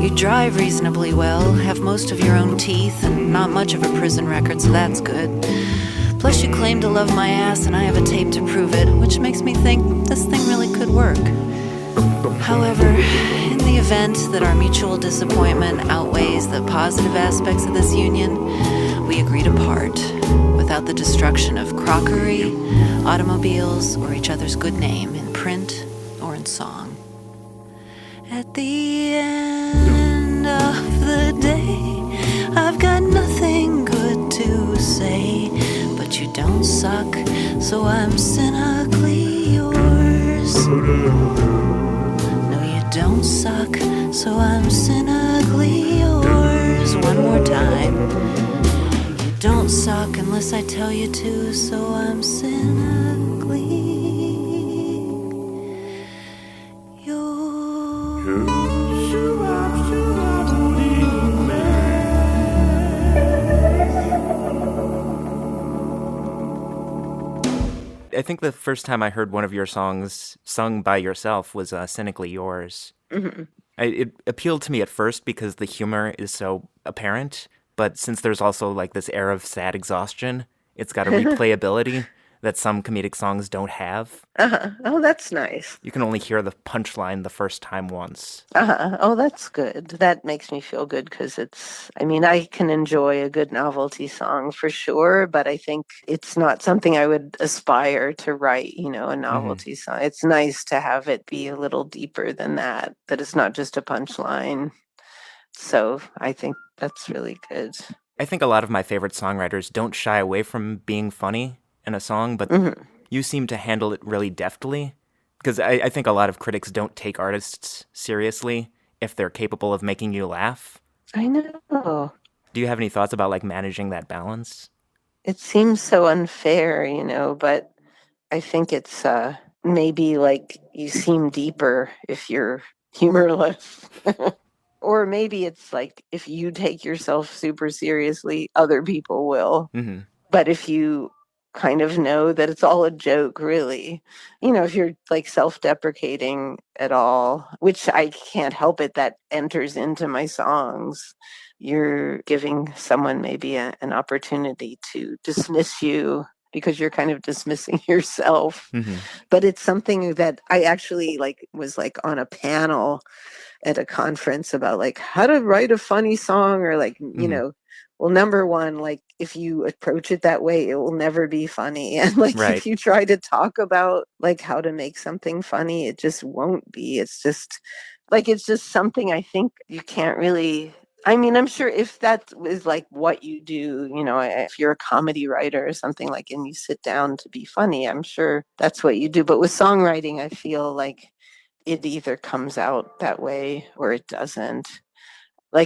You drive reasonably well, have most of your own teeth, and not much of a prison record, so that's good. Plus you claim to love my ass, and I have a tape to prove it, which makes me think this thing really could work. However, in the event that our mutual disappointment outweighs the positive aspects of this union, we agree to part without the destruction of crockery, automobiles, or each other's good name in print or in song. At the end of the day, I've got nothing good to say, but you don't suck, so I'm cynically yours. No, you don't suck, so I'm cynically yours. One more time. You don't suck unless I tell you to, so I'm cynically yours. I think the first time I heard one of your songs sung by yourself was Cynically Yours. Mm-hmm. It appealed to me at first because the humor is so apparent, but since there's also like this air of sad exhaustion, it's got a replayability that some comedic songs don't have. Uh-huh. Oh, that's nice. You can only hear the punchline the first time once. Uh-huh. Oh, that's good. That makes me feel good because I can enjoy a good novelty song for sure, but I think it's not something I would aspire to write, a novelty song. It's nice to have it be a little deeper than that it's not just a punchline. So I think that's really good. I think a lot of my favorite songwriters don't shy away from being funny in a song, but you seem to handle it really deftly. Because I think a lot of critics don't take artists seriously if they're capable of making you laugh. I know. Do you have any thoughts about managing that balance? It seems so unfair, but I think it's maybe you seem deeper if you're humorless. Or maybe it's if you take yourself super seriously, other people will. Mm-hmm. But if you kind of know that it's all a joke, really, if you're self-deprecating at all, which I can't help it, that enters into my songs, you're giving someone maybe an opportunity to dismiss you because you're kind of dismissing yourself. Mm-hmm. But it's something that I actually was on a panel at a conference about how to write a funny song, or well, number one, if you approach it that way, it will never be funny. And Right. If you try to talk about how to make something funny, it just won't be. It's just something I think you can't really, I'm sure if that is what you do, if you're a comedy writer or something and you sit down to be funny, I'm sure that's what you do. But with songwriting, I feel it either comes out that way or it doesn't.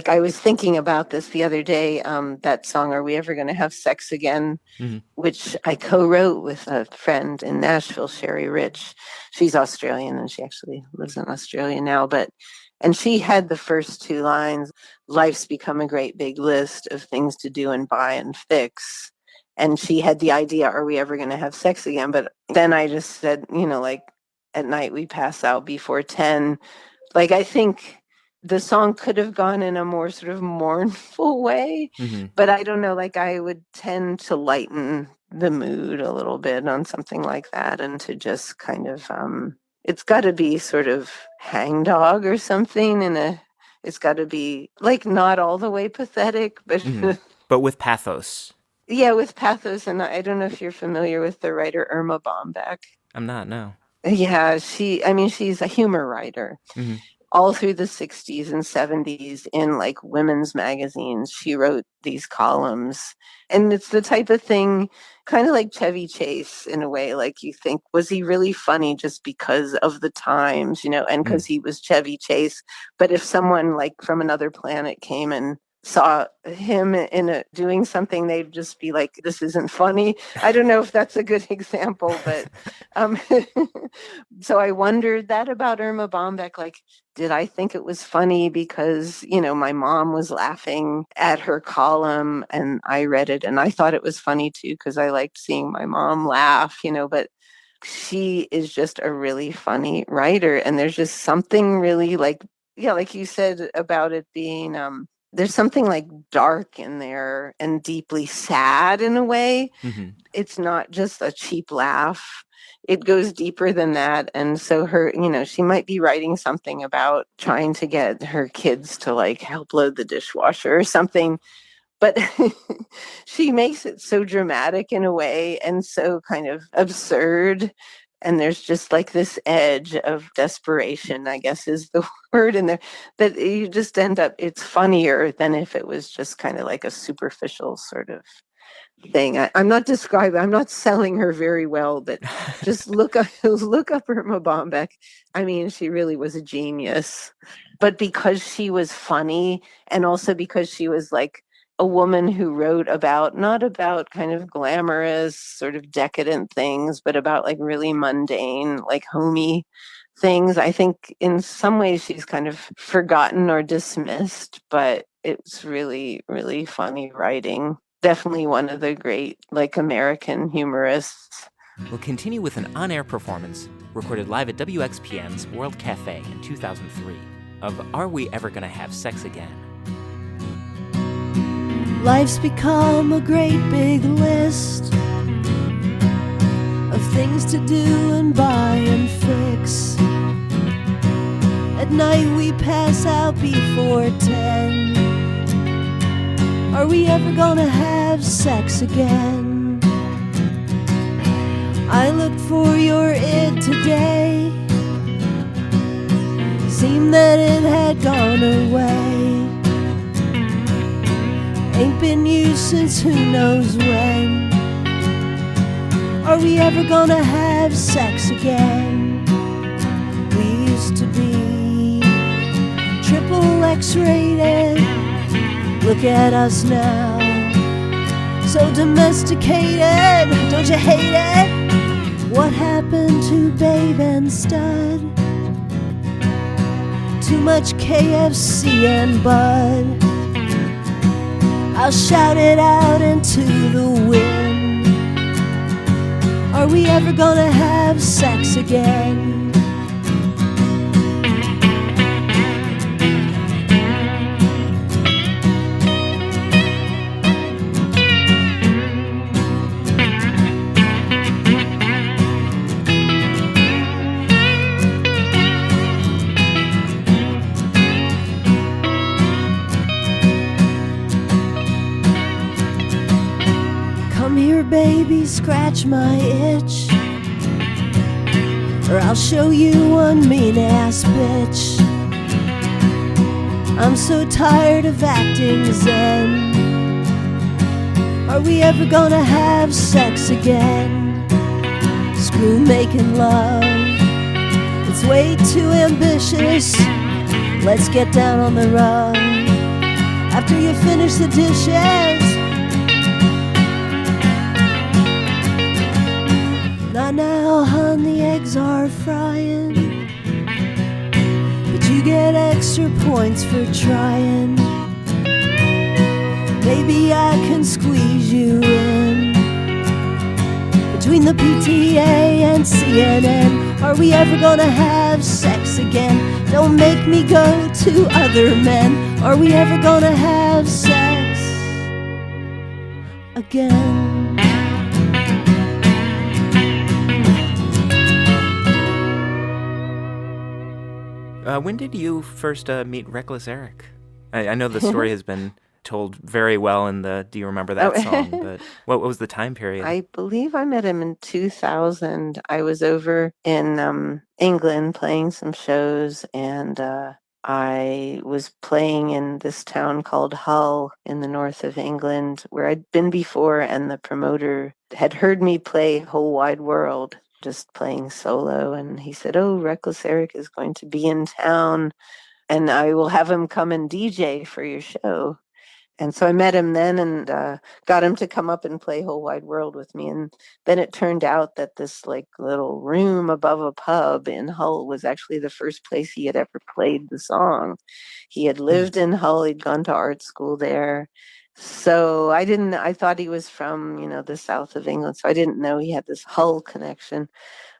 I was thinking about this the other day, that song, Are We Ever Gonna Have Sex Again? Mm-hmm. Which I co-wrote with a friend in Nashville, Sherry Rich. She's Australian and she actually lives in Australia now, and she had the first two lines, life's become a great big list of things to do and buy and fix. And she had the idea, are we ever gonna have sex again? But then I just said, at night we pass out before 10. I think the song could have gone in a more sort of mournful way, but I don't know, like I would tend to lighten the mood a little bit on something like that, and to just kind of it's got to be sort of hangdog or something it's got to be like not all the way pathetic, but but with pathos. Yeah, with pathos. And I don't know if you're familiar with the writer Irma Bombeck. I'm not, no. Yeah, she's a humor writer. All through the 60s and 70s in like women's magazines, she wrote these columns. And it's the type of thing, kind of like Chevy Chase in a way, like you think, was he really funny just because of the times, and because he was Chevy Chase? But if someone like from another planet came and saw him doing something, they'd just be like, this isn't funny. I don't know if that's a good example, but so I wondered that about Irma Bombeck. Like, did I think it was funny because, my mom was laughing at her column and I read it and I thought it was funny too because I liked seeing my mom laugh, but she is just a really funny writer. And there's just something really like you said about it being there's something like dark in there and deeply sad in a way. It's not just a cheap laugh. It goes deeper than that. And so her, she might be writing something about trying to get her kids to like help load the dishwasher or something. But she makes it so dramatic in a way and so kind of absurd. And there's just like this edge of desperation, I guess is the word in there, that you just end up, it's funnier than if it was just kind of like a superficial sort of thing. I'm not selling her very well, but just look up Irma Bombeck. I mean, she really was a genius. But because she was funny, and also because she was like a woman who wrote not about kind of glamorous, sort of decadent things, but about like really mundane, like homey things. I think in some ways she's kind of forgotten or dismissed, but it's really, really funny writing. Definitely one of the great like American humorists. We'll continue with an on-air performance recorded live at WXPN's World Cafe in 2003 of Are We Ever Gonna Have Sex Again? Life's become a great big list of things to do and buy and fix. At night we pass out before 10. Are we ever gonna have sex again? I looked for your id today. Seemed that it had gone away. Ain't been used since who knows when. Are we ever gonna have sex again? We used to be triple X-rated. Look at us now, so domesticated. Don't you hate it? What happened to Babe and Stud? Too much KFC and Bud. I'll shout it out into the wind. Are we ever gonna have sex again? Baby, scratch my itch, or I'll show you one mean-ass bitch. I'm so tired of acting zen. Are we ever gonna have sex again? Screw making love, it's way too ambitious. Let's get down on the rug after you finish the dishes. Not now, hon, the eggs are frying, but you get extra points for trying. Maybe I can squeeze you in between the PTA and CNN. Are we ever gonna have sex again. Don't make me go to other men. Are we ever gonna have sex again? When did you first meet Wreckless Eric? I know the story has been told very well in the Do You Remember That song, but what was the time period? I believe I met him in 2000. I was over in England playing some shows, and I was playing in this town called Hull in the north of England, where I'd been before, and the promoter had heard me play Whole Wide World, just playing solo, and he said, "Oh, Wreckless Eric is going to be in town, and I will have him come and DJ for your show." And so I met him then and got him to come up and play Whole Wide World with me. And then it turned out that this like little room above a pub in Hull was actually the first place he had ever played the song. He had lived in Hull. He'd gone to art school there. So I thought he was from, the south of England. So I didn't know he had this Hull connection.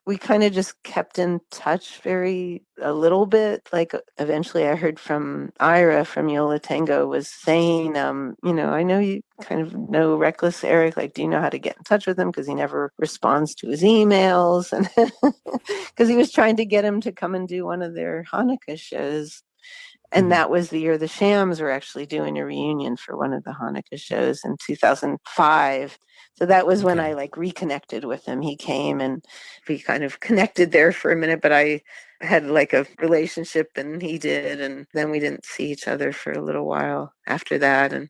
We kind of just kept in touch a little bit. Like eventually I heard from Ira from Yola Tango was saying, I know you kind of know Wreckless Eric. Like, do you know how to get in touch with him? Because he never responds to his emails. And because he was trying to get him to come and do one of their Hanukkah shows. And that was the year the Shams were actually doing a reunion for one of the Hanukkah shows in 2005. So that was when I reconnected with him. He came and we kind of connected there for a minute, but I had a relationship and he did. And then we didn't see each other for a little while after that. And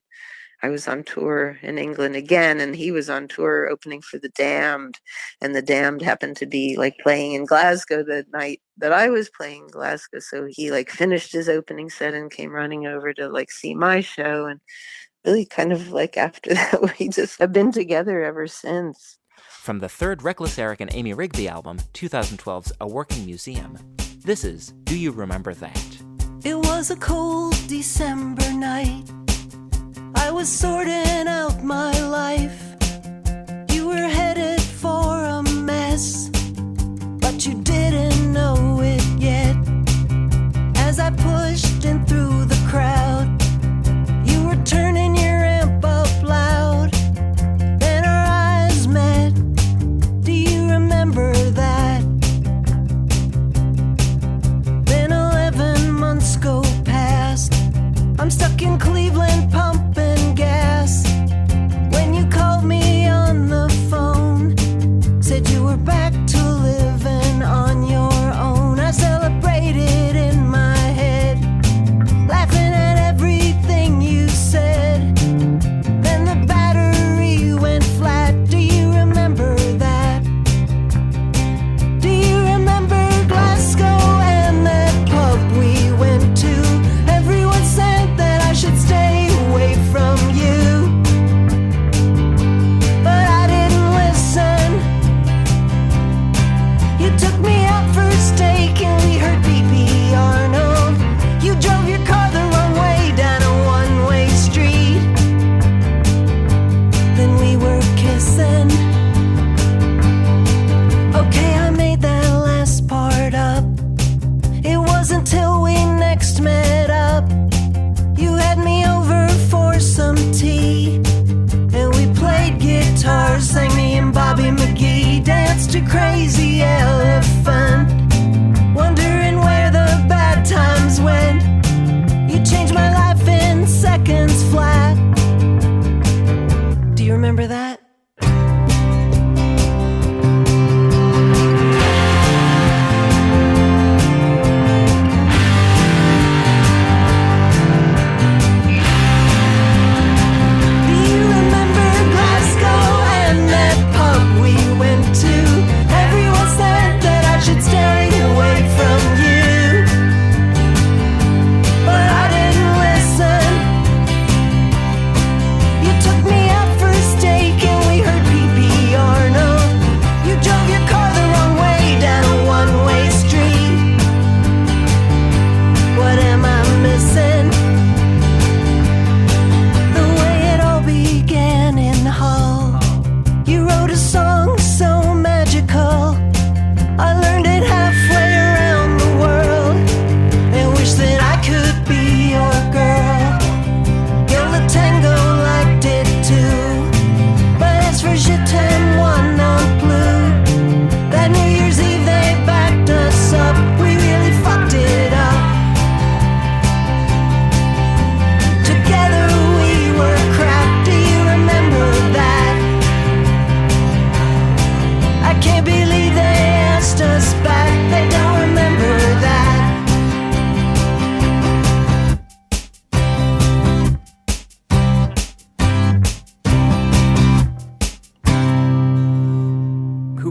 I was on tour in England again, and he was on tour opening for The Damned. And The Damned happened to be playing in Glasgow the night that I was playing Glasgow. So he finished his opening set and came running over to see my show. And really kind of after that, we just have been together ever since. From the third Wreckless Eric and Amy Rigby album, 2012's A Working Museum, this is Do You Remember That? It was a cold December night. I was sorting out my life. You were headed for a mess, but you didn't know it yet. As I pushed in through the crowd, you were turning your amp up loud. Then our eyes met. Do you remember that? Then 11 months go past. I'm stuck in Cleveland pumping gas. When you called me on the phone, said you were back to living on your own. I celebrated in my head, laughing at everything you said. Then the battery went flat. Do you remember that? Do you remember Glasgow and that pub we went to? Everyone said that I should stay away from you, but I didn't listen. You took me out for steak and we heard B.B. Arnold. You drove your car the wrong way down a one-way street. Then we were kissing. Okay, I made that last part up. It wasn't till we next met up. You had me over for some tea, and we played guitar, sang me and Bobby McGee, danced to Crazy Elephant, wondering where the bad times went. You changed my life in seconds flat. Do you remember that? Do you remember Glasgow and that pub we went to? Everyone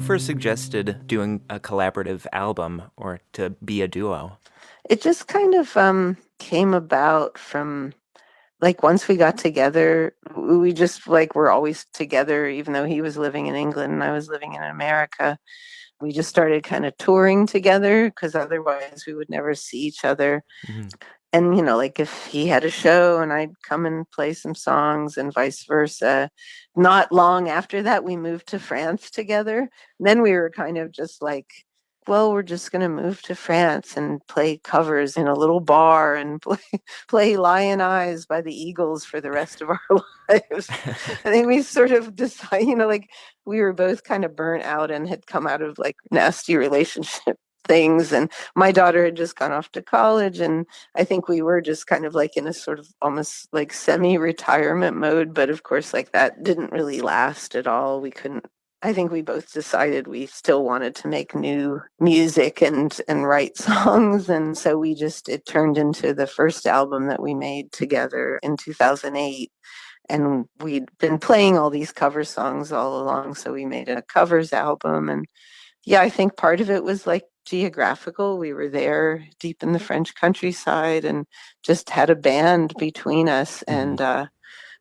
Who first suggested doing a collaborative album or to be a duo? It just kind of came about from, like, once we got together, we just, like, were always together, even though he was living in England and I was living in America. We just started kind of touring together because otherwise we would never see each other. Mm-hmm. And, like if he had a show and I'd come and play some songs and vice versa. Not long after that, we moved to France together. And then we were kind of just like, well, we're just going to move to France and play covers in a little bar and play Lion Eyes by the Eagles for the rest of our lives. I think we sort of decided, like we were both kind of burnt out and had come out of like nasty relationship things. And my daughter had just gone off to college. And I think we were just kind of like in a sort of almost like semi-retirement mode. But of course, like that didn't really last at all. I think we both decided we still wanted to make new music and write songs. And so it turned into the first album that we made together in 2008. And we'd been playing all these cover songs all along. So we made a covers album. And yeah, I think part of it was like geographical. We were there deep in the French countryside and just had a band between us. And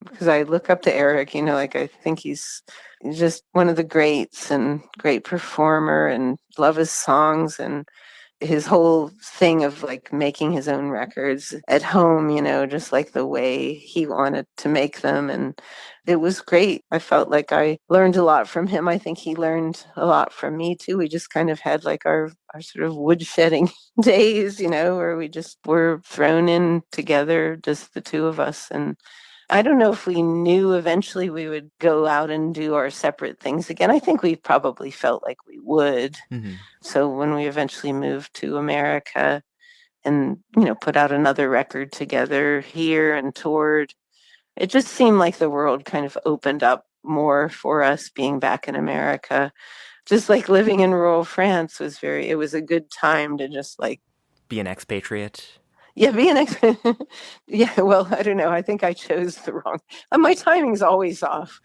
because I look up to Eric, like I think he's just one of the greats and great performer and love his songs and his whole thing of like making his own records at home, just like the way he wanted to make them. And it was great. I felt like I learned a lot from him. I think he learned a lot from me too. We just kind of had like our sort of woodshedding days, where we just were thrown in together, just the two of us. And I don't know if we knew eventually we would go out and do our separate things again. I think we probably felt like we would. Mm-hmm. So when we eventually moved to America and, put out another record together here and toured, it just seemed like the world kind of opened up more for us being back in America. Just like living in rural France it was a good time to just like be an expatriate. Yeah, yeah, well, I don't know. I think I chose the wrong. My timing's always off.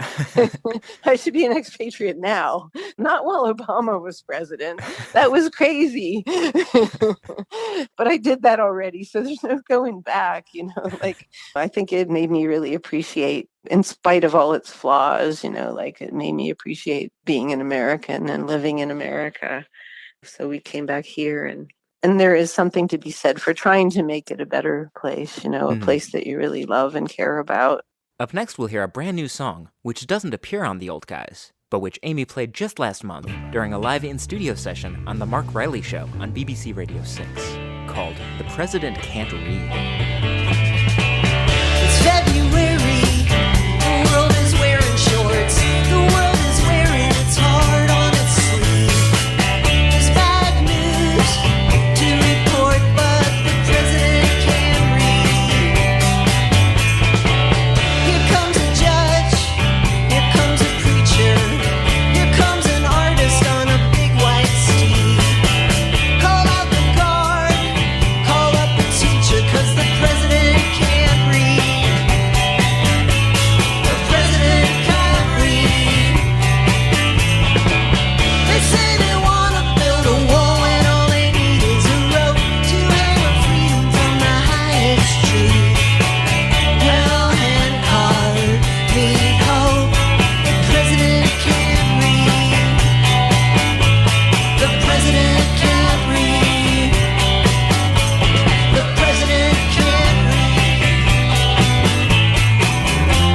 I should be an expatriate now, not while Obama was president. That was crazy. But I did that already, so there's no going back, Like, I think it made me really appreciate, in spite of all its flaws, like it made me appreciate being an American and living in America. So we came back here and there is something to be said for trying to make it a better place, a place that you really love and care about. Up next, we'll hear a brand new song, which doesn't appear on The Old Guys, but which Amy played just last month during a live in-studio session on The Marc Riley Show on BBC Radio 6, called The President Can't Read. It's February, the world is wearing shorts, the world is wearing its heart on its sleeve. There's bad news to report, but the president can't read. Here comes a judge, here comes a preacher, here comes an artist on a big white steed. Call out the guard, call up the teacher, 'cause the president can't read. The president can't read. They say they wanna build a wall and all they need is a rope to hang our freedom from the highest tree. Hell and hard need hope. The president can't read. The president can't read. The president can't read.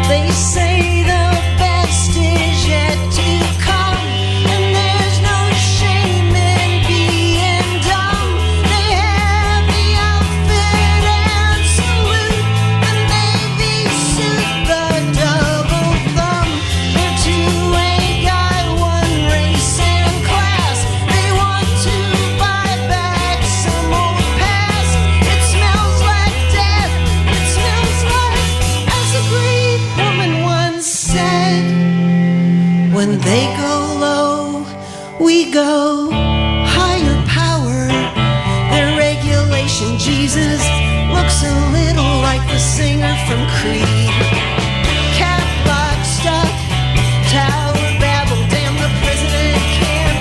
They say the best is yet to come, and there's no shame in being dumb. They have the outfit and salute, the Navy suit, the double thumb. They're two-way guy, one race and class. They want to buy back some old past. It smells like death, it smells like, as a great woman once said, when they go low, we go higher power. Their regulation Jesus looks a little like the singer from Creed. Cat lock stuck, Tower Babel, damn the president can't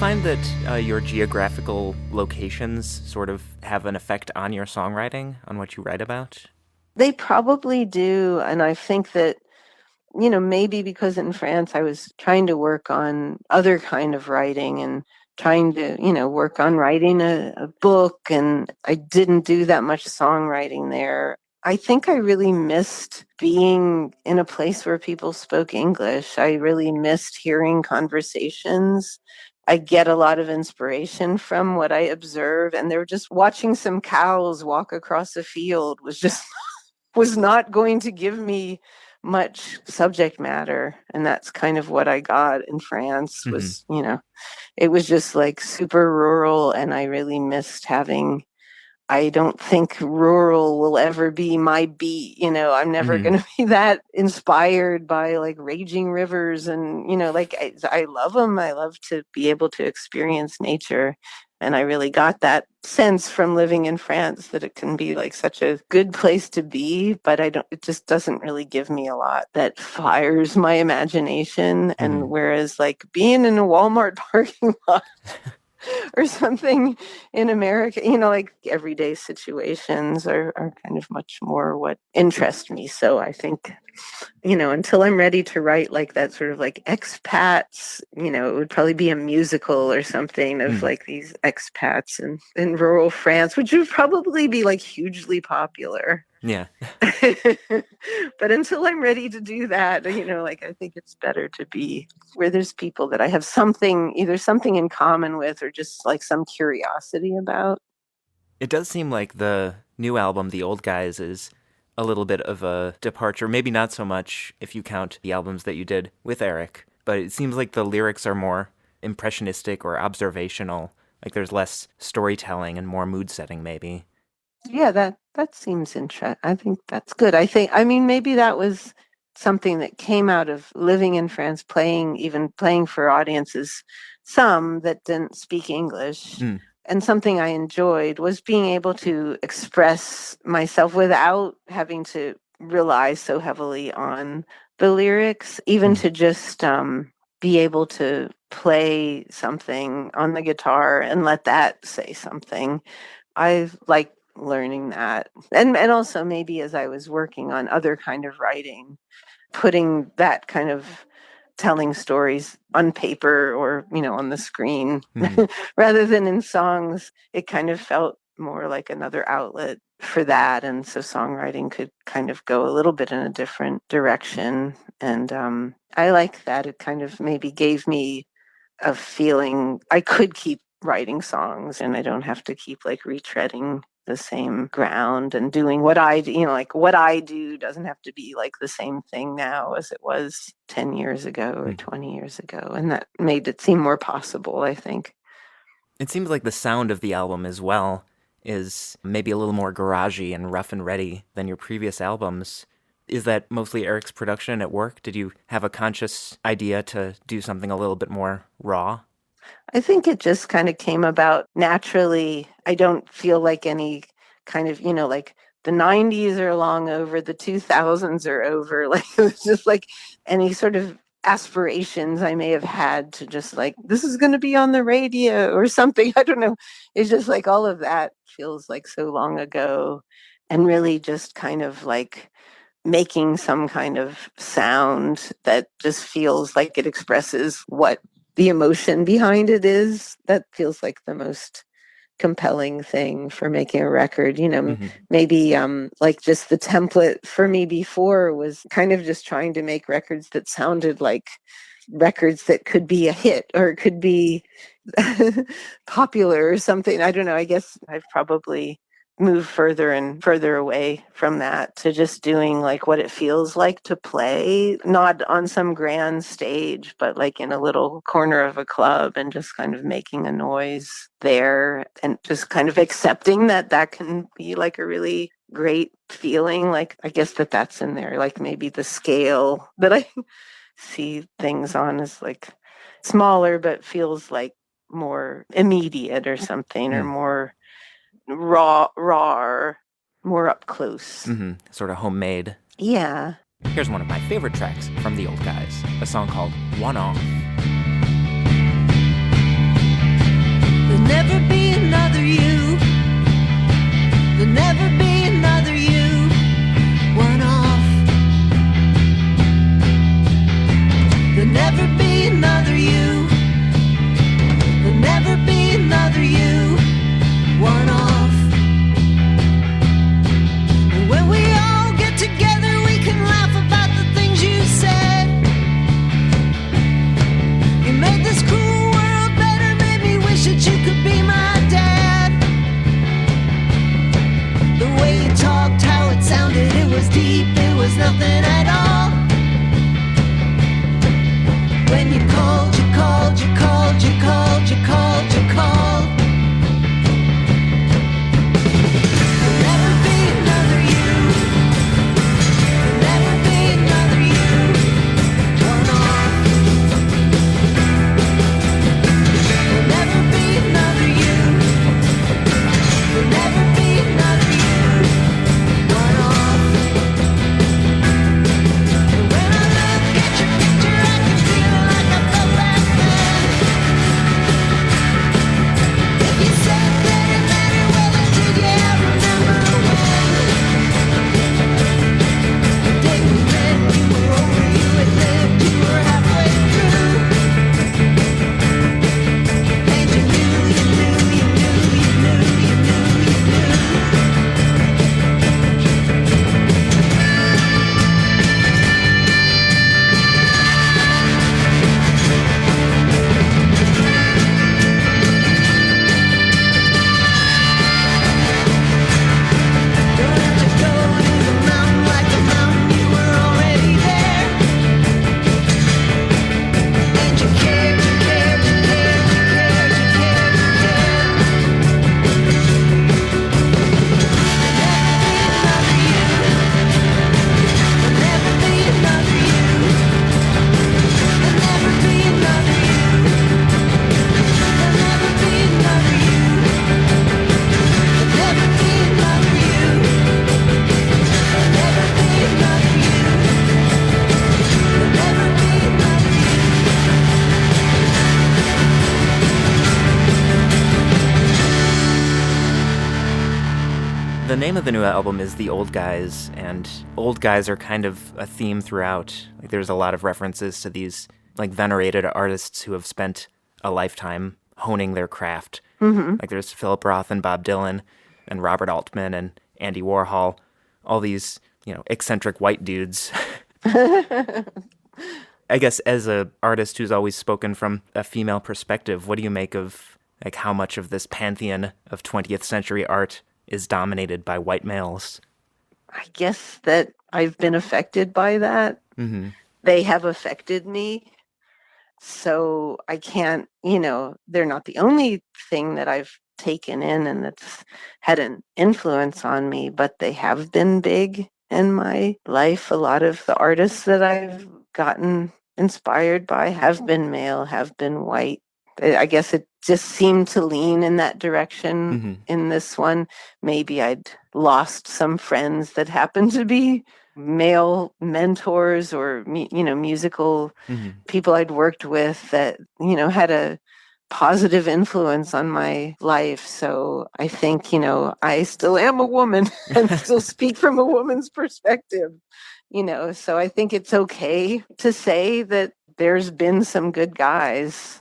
find that your geographical locations sort of have an effect on your songwriting, on what you write about? They probably do. And I think that, maybe because in France I was trying to work on other kind of writing and trying to, work on writing a book, and I didn't do that much songwriting there. I think I really missed being in a place where people spoke English. I really missed hearing conversations. I get a lot of inspiration from what I observe, and they were just watching some cows walk across a field was not going to give me much subject matter. And that's kind of what I got in France was, it was just like super rural, and I really missed having. I don't think rural will ever be my beat. I'm never going to be that inspired by like raging rivers and, like I love them. I love to be able to experience nature. And I really got that sense from living in France that it can be like such a good place to be, but it just doesn't really give me a lot that fires my imagination. And whereas like being in a Walmart parking lot or something in America, like everyday situations are kind of much more what interest me. So I think, until I'm ready to write like that sort of like expats, it would probably be a musical or something of like these expats in rural France, which would probably be like hugely popular. Yeah. But until I'm ready to do that, I think it's better to be where there's people that I have either something in common with or just like some curiosity about. It does seem like the new album, The Old Guys, is a little bit of a departure. Maybe not so much if you count the albums that you did with Eric, but it seems like the lyrics are more impressionistic or observational. Like there's less storytelling and more mood setting, maybe. Yeah, that seems interesting. I think that's good. Maybe that was something that came out of living in France, playing for audiences, some that didn't speak English. And something I enjoyed was being able to express myself without having to rely so heavily on the lyrics, even to just be able to play something on the guitar and let that say something. I like learning that. And also maybe as I was working on other kind of writing, putting that kind of telling stories on paper or, on the screen rather than in songs, it kind of felt more like another outlet for that. And so songwriting could kind of go a little bit in a different direction. And I like that. It kind of maybe gave me a feeling I could keep writing songs and I don't have to keep like retreading the same ground and doing what I do, like what I do doesn't have to be like the same thing now as it was 10 years ago or 20 years ago. And that made it seem more possible, I think. It seems like the sound of the album as well is maybe a little more garagey and rough and ready than your previous albums. Is that mostly Eric's production at work? Did you have a conscious idea to do something a little bit more raw? I think it just kind of came about naturally. I don't feel like any kind of, like the 90s are long over, the 2000s are over. Like it was just like any sort of aspirations I may have had to just like, this is going to be on the radio or something. I don't know. It's just like all of that feels like so long ago, and really just kind of like making some kind of sound that just feels like it expresses what the emotion behind it is. That feels like the most compelling thing for making a record. Maybe like just the template for me before was kind of just trying to make records that sounded like records that could be a hit or could be popular or something. I don't know. I guess I've probably moved further and further away from that to just doing like what it feels like to play, not on some grand stage, but like in a little corner of a club and just kind of making a noise there and just kind of accepting that that can be like a really great feeling. Like, I guess that's in there. Like maybe the scale that I see things on is like smaller, but feels like more immediate or something, or more raw, more up close. Sort of homemade. Yeah. Here's one of my favorite tracks from The Old Guys, a song called One Off. never be another you. There'll never be another you. One off. There'll never be another you. There'll never be another you. One off. And when we all get together, we can laugh about the things you said. You made this cruel world better, made me wish that you could be my dad. The way you talked, how it sounded, it was deep, it was nothing at all. When you called, you called, you called, you called, you called, you called. There'll never be another you. There'll never be another you. One off. There'll never be another you. There'll never be another you. One off. And when I look at your picture, I can feel like I felt back then. If you said that it mattered, well it did, yeah, I remember when. The day we met, you were over, you had lived, you were halfway through. And you knew, you knew, you knew, you knew, you knew, you knew. Don't have to go to the mountain like the mountain, you were already there. And you cared, you cared, you cared, you cared, you cared, you cared. There'll never be another you. There'll never be another you. There'll never be another you. There'll never be another you. There'll never be another you. There'll never be another you. The name of the new album is The Old Guys, and old guys are kind of a theme throughout. Like, there's a lot of references to these like venerated artists who have spent a lifetime honing their craft. Like there's philiproth and Bob Dylan and Robert Altman and Andy Warhol, all these, eccentric white dudes. I guess as a artist who's always spoken from a female perspective, what do you make of like how much of this pantheon of 20th century art is dominated by white males? I guess that I've been affected by that. They have affected me. So I can't, they're not the only thing that I've taken in and that's had an influence on me, but they have been big in my life. A lot of the artists that I've gotten inspired by have been male, have been white. I guess it just seemed to lean in that direction in this one. Maybe I'd lost some friends that happened to be male mentors or, musical people I'd worked with that, had a positive influence on my life. So I think, I still am a woman and still speak from a woman's perspective, so I think it's okay to say that there's been some good guys.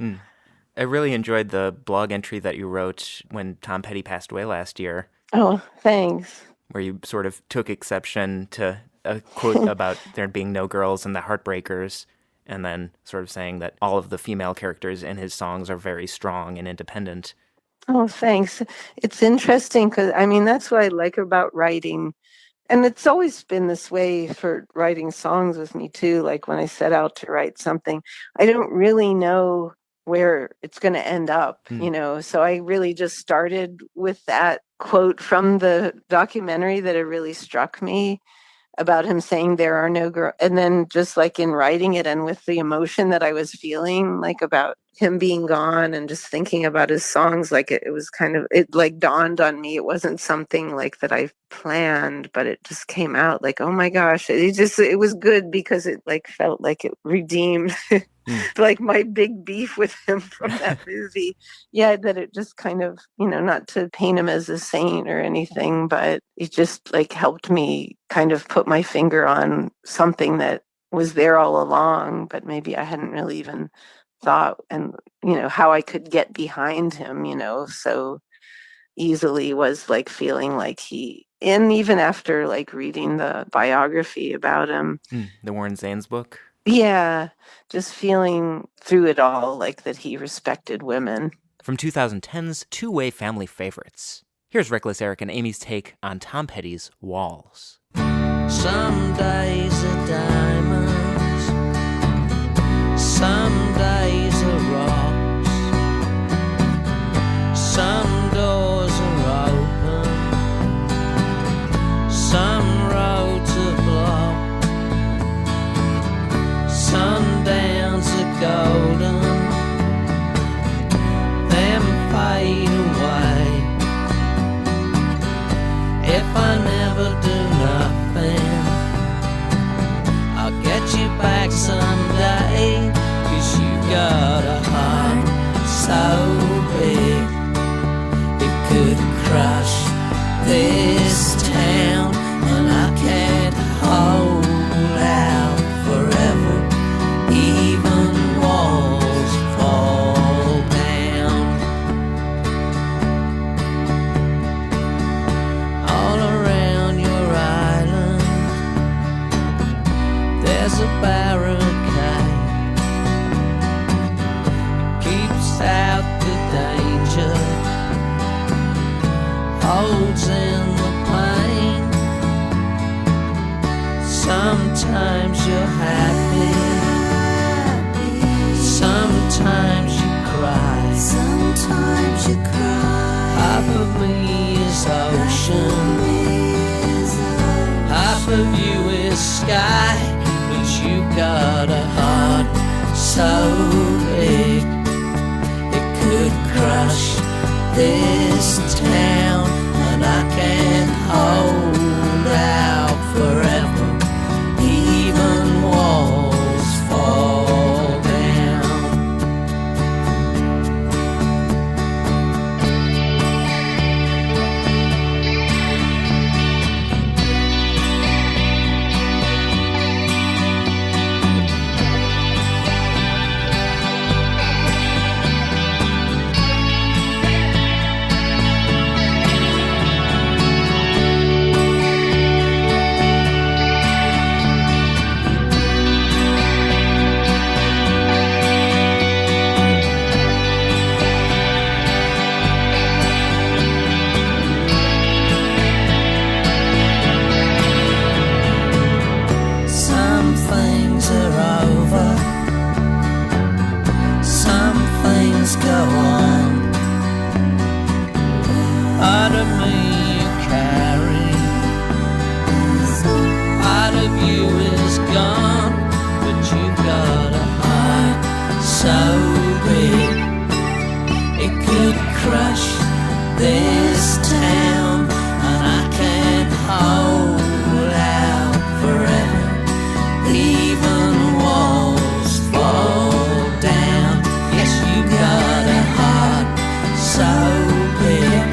I really enjoyed the blog entry that you wrote when Tom Petty passed away last year. Oh, thanks. Where you sort of took exception to a quote about there being no girls in the Heartbreakers, and then sort of saying that all of the female characters in his songs are very strong and independent. Oh, thanks. It's interesting because, that's what I like about writing. And it's always been this way for writing songs with me, too. Like when I set out to write something, I don't really know where it's going to end up, So I really just started with that quote from the documentary that it really struck me about him saying there are no girls. And then just like in writing it and with the emotion that I was feeling, like about him being gone and just thinking about his songs, like it was kind of, it like dawned on me. It wasn't something like that I planned, but it just came out like, oh my gosh, it was good because it like felt like it redeemed like my big beef with him from that movie. Yeah, that it just kind of, not to paint him as a saint or anything, but it just like helped me kind of put my finger on something that was there all along, but maybe I hadn't really even thought, and how I could get behind him, so easily, was like feeling like and even after like reading the biography about him, The Warren Zanes book. yeah, just feeling through it all like that he respected women. From 2010's two-way family favorites, here's Wreckless Eric and Amy's take on Tom Petty's Walls. Some days are diamonds, some days are rocks, some doors are open, some roads are blocked, some downs are golden, them fade away. If I never do nothing, I'll get you back someday, 'cause you got a heart so big it could crush this town, and I can't hold out forever, even walls fall down. All around your island there's a barricade, keeps out the danger, holds in the pain. Sometimes you're happy, sometimes you cry, Sometimes you cry. half of me is ocean, half of you is sky, but you got a heart so big it could crush this town, and I can't hold out forever, even walls fall down. Some things are over, some things go on. Part of me you carry, part of you is gone, but you got a heart so big it could crush this town, and I can't hold out forever, even walls fall down. Yes, you got a heart so big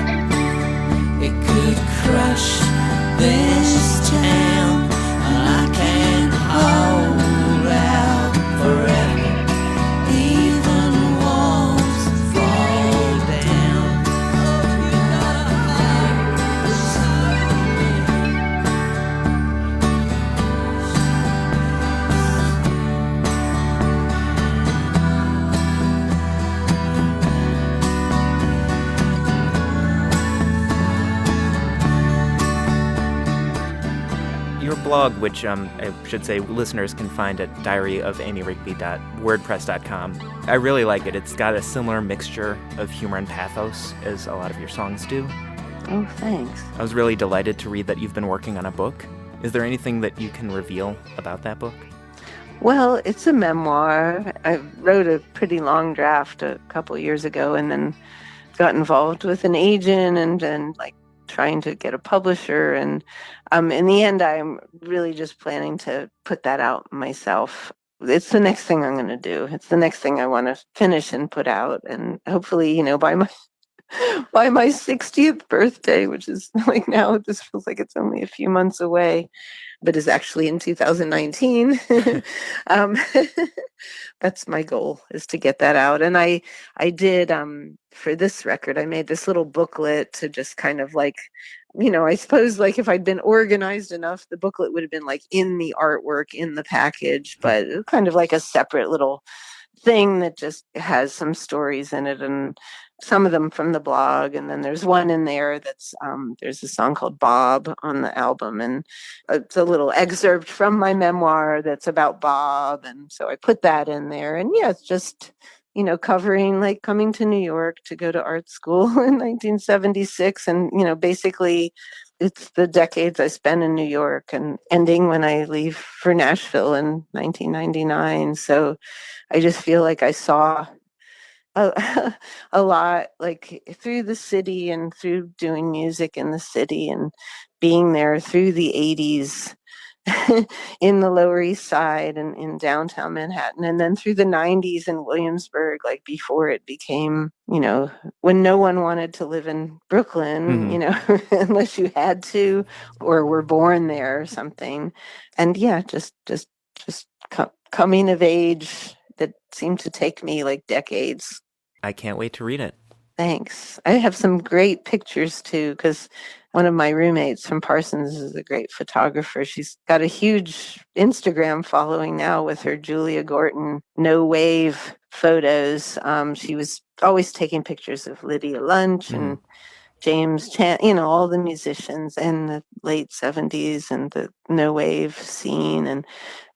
it could crush this town, and I can't hold out forever, even walls fall down. Oh, you got a heart so big. Your blog, which I should say listeners can find at diaryofamyrigby.wordpress.com. I really like it. It's got a similar mixture of humor and pathos as a lot of your songs do. Oh, thanks. I was really delighted to read that you've been working on a book. Is there anything that you can reveal about that book? Well, it's a memoir. I wrote a pretty long draft a couple years ago, and then got involved with an agent, and then like trying to get a publisher. And in the end, I'm really just planning to put that out myself. it's the next thing I'm going to do. It's the next thing I want to finish and put out. And hopefully, by my 60th birthday, which is like now, this feels like it's only a few months away, but is actually in 2019. um, that's my goal, is to get that out. And I did, for this record, I made this little booklet to just kind of like, I suppose like if I'd been organized enough, the booklet would have been like in the artwork, in the package, but kind of like a separate little thing that just has some stories in it, and some of them from the blog. And then there's one in there that's there's a song called Bob on the album, and it's a little excerpt from my memoir that's about Bob, and so I put that in there. And yeah, it's just covering like coming to New York to go to art school in 1976, and basically it's the decades I spent in New York and ending when I leave for Nashville in 1999. So I just feel like I saw a, a lot, like through the city and through doing music in the city and being there through the 80s in the Lower East Side and in downtown Manhattan, and then through the 90s in Williamsburg, like before it became, when no one wanted to live in Brooklyn, unless you had to or were born there or something. And yeah, just coming of age that seemed to take me like decades. I can't wait to read it. Thanks. I have some great pictures too, because one of my roommates from Parsons is a great photographer. She's got a huge Instagram following now with her Julia Gorton no wave photos. She was always taking pictures of Lydia Lunch and James Chan, all the musicians in the late 70s and the no wave scene. And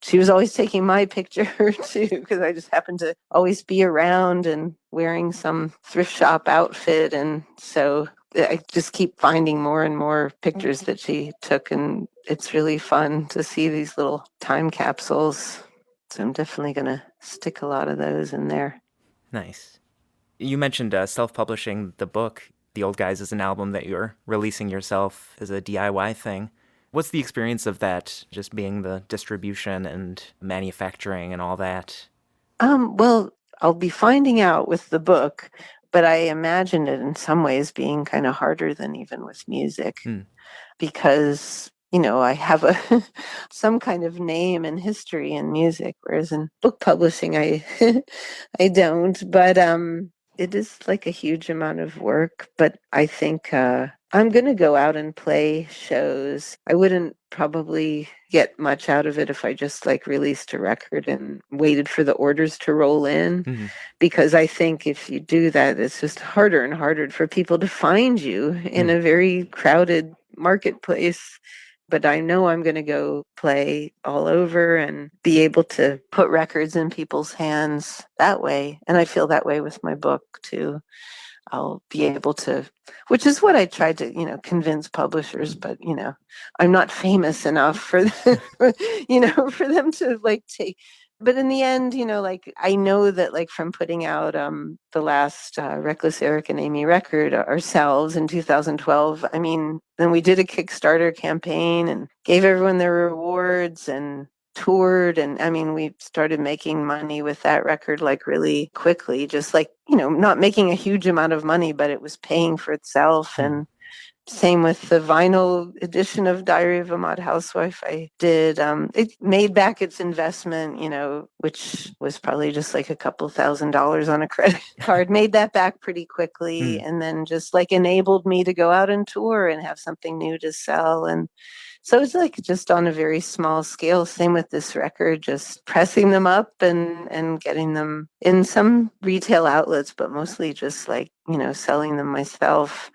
she was always taking my picture too, because I just happened to always be around and wearing some thrift shop outfit. And so I just keep finding more and more pictures that she took. And it's really fun to see these little time capsules. So I'm definitely going to stick a lot of those in there. Nice. You mentioned self-publishing the book. The Old Guys is an album that you're releasing yourself as a DIY thing. What's the experience of that, just being the distribution and manufacturing and all that? Well, I'll be finding out with the book, but I imagine it in some ways being kind of harder than even with music, because I have some kind of name and history in music, whereas in book publishing I I don't. But it is like a huge amount of work. But I think I'm going to go out and play shows. I wouldn't probably get much out of it if I just like released a record and waited for the orders to roll in, because I think if you do that, it's just harder and harder for people to find you in a very crowded marketplace. But I know I'm going to go play all over and be able to put records in people's hands that way. And I feel that way with my book too. I'll be able to, which is what I tried to, convince publishers, but, I'm not famous enough for them, for them to like take. But in the end, like I know that like from putting out the last Wreckless, Eric and Amy record ourselves in 2012, I mean, then we did a Kickstarter campaign and gave everyone their rewards and toured. And I mean, we started making money with that record like really quickly, just like, not making a huge amount of money, but it was paying for itself. And same with the vinyl edition of Diary of a Mod Housewife I did. It made back its investment, which was probably just like a couple $1,000s on a credit card, made that back pretty quickly. And then just like enabled me to go out and tour and have something new to sell. And so it's like just on a very small scale. Same with this record, just pressing them up and getting them in some retail outlets, but mostly just like, selling them myself.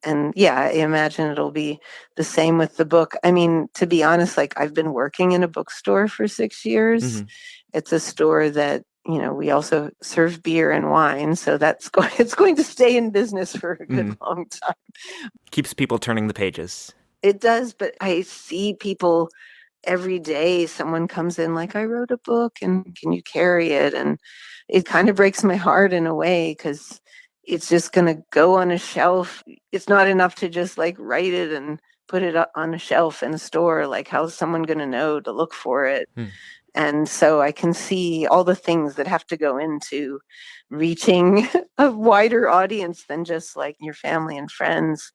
And yeah, I imagine it'll be the same with the book. I mean, to be honest, like I've been working in a bookstore for 6 years. It's a store that, we also serve beer and wine. So it's going to stay in business for a good long time. Keeps people turning the pages. It does, but I see people every day. Someone comes in like, I wrote a book and can you carry it? And it kind of breaks my heart in a way, because it's just going to go on a shelf. It's not enough to just like write it and put it on a shelf in a store. Like, how's someone going to know to look for it? And so I can see all the things that have to go into reaching a wider audience than just like your family and friends.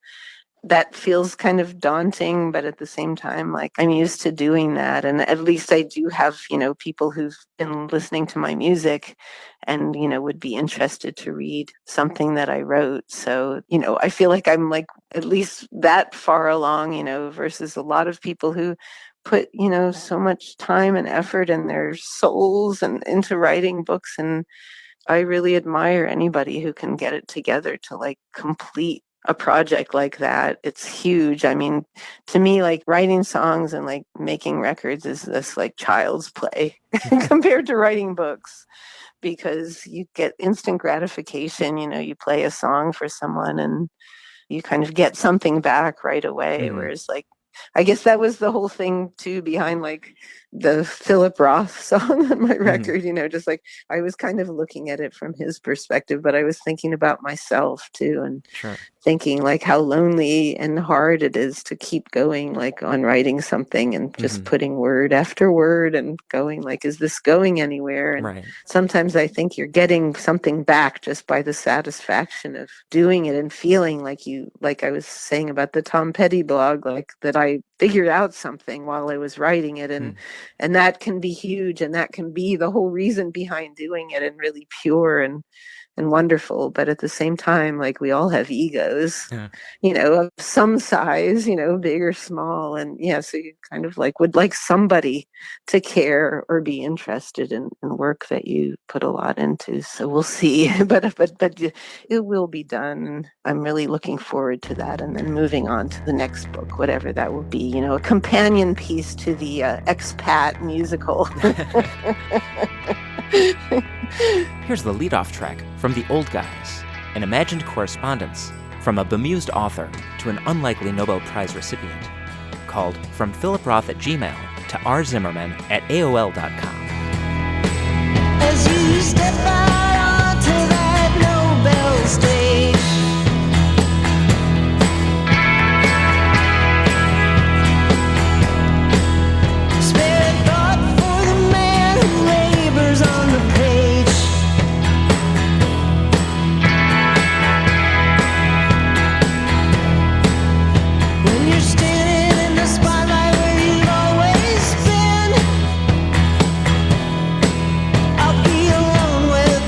That feels kind of daunting, but at the same time, like I'm used to doing that. And at least I do have, people who've been listening to my music and, would be interested to read something that I wrote. So, I feel like I'm like at least that far along, versus a lot of people who put, so much time and effort in their souls and into writing books. And I really admire anybody who can get it together to like complete a project like that. It's huge. I mean, to me, like writing songs and like making records is this like child's play compared to writing books, because you get instant gratification. You play a song for someone and you kind of get something back right away. Mhm. Whereas like, I guess that was the whole thing too behind like the Philiproth song on my record, just like I was kind of looking at it from his perspective, but I was thinking about myself too, and Sure. thinking like how lonely and hard it is to keep going like on writing something and just putting word after word and going like, is this going anywhere? And Right. sometimes I think you're getting something back just by the satisfaction of doing it and feeling like I was saying about the Tom Petty blog, like that I figured out something while I was writing it. And that can be huge, and that can be the whole reason behind doing it, and really pure and wonderful. But at the same time, like we all have egos, of some size, big or small. And so you kind of like would like somebody to care or be interested in work that you put a lot into. So we'll see, but it will be done. I'm really looking forward to that. And then moving on to the next book, whatever that will be, a companion piece to the expat musical. Here's the lead-off track from The Old Guys, an imagined correspondence from a bemused author to an unlikely Nobel Prize recipient, called From philiproth@gmail to rzimmerman@aol.com. As you step out onto that Nobel stage, spare thought for the man who labors on the page. When you're standing in the spotlight where you've always been, I'll be alone with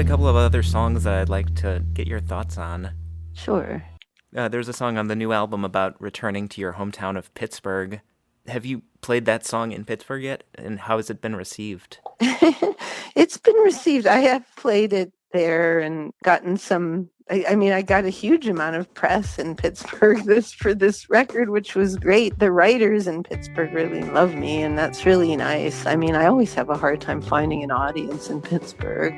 a couple of other songs that I'd like to get your thoughts on. Sure. There's a song on the new album about returning to your hometown of Pittsburgh. Have you played that song in Pittsburgh yet? And how has it been received? It's been received. I have played it there and gotten some. I mean, I got a huge amount of press in Pittsburgh for this record, which was great. The writers in Pittsburgh really love me, and that's really nice. I mean, I always have a hard time finding an audience in Pittsburgh.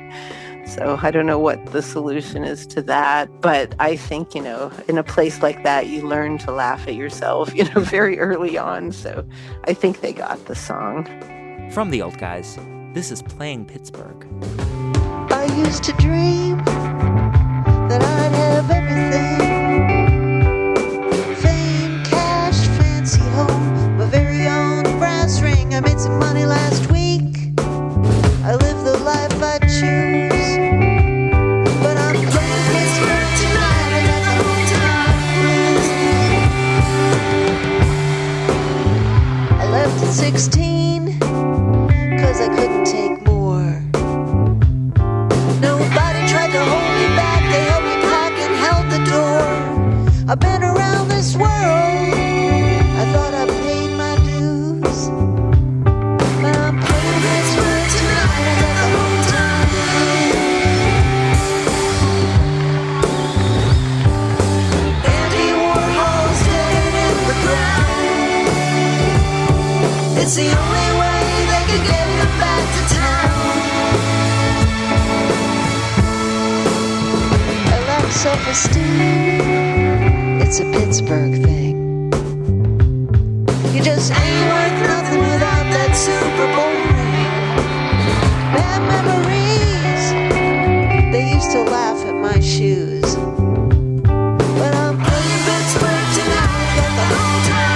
So I don't know what the solution is to that. But I think, in a place like that, you learn to laugh at yourself, very early on. So I think they got the song. From the Old Guys, this is Playing Pittsburgh. I used to dream that I'd have everything. Fame, cash, fancy home, my very own brass ring. I made some money last week. I live the life I choose. But I'm playing Pittsburgh tonight. I got the whole time. I left at 16, 'cause I couldn't take more. Nobody tried to hold me back. They held me back and held the door. I've been around this world. I thought I paid my dues. But I'm playing Pittsburgh tonight. I got the whole time. Andy Warhol's dead in the ground. It's the only way they could get him back to town. Self-esteem, it's a Pittsburgh thing. You just ain't worth nothing without that Super Bowl ring. Bad memories, they used to laugh at my shoes. But I'm playing Pittsburgh tonight, I got the whole time.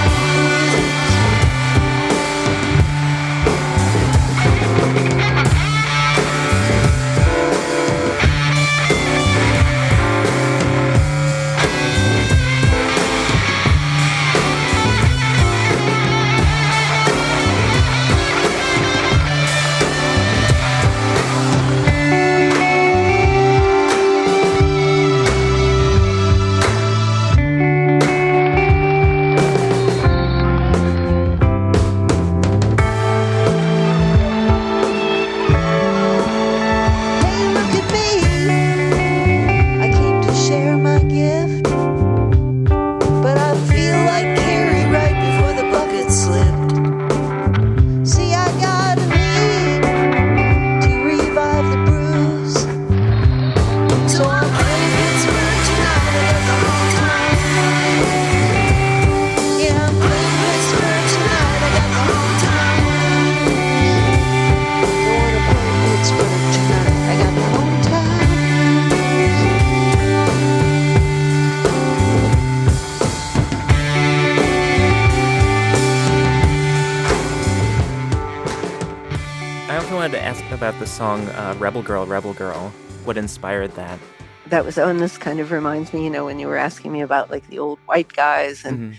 About the song Rebel Girl, Rebel Girl. What inspired that? That was, and this kind of reminds me, when you were asking me about like the old white guys, and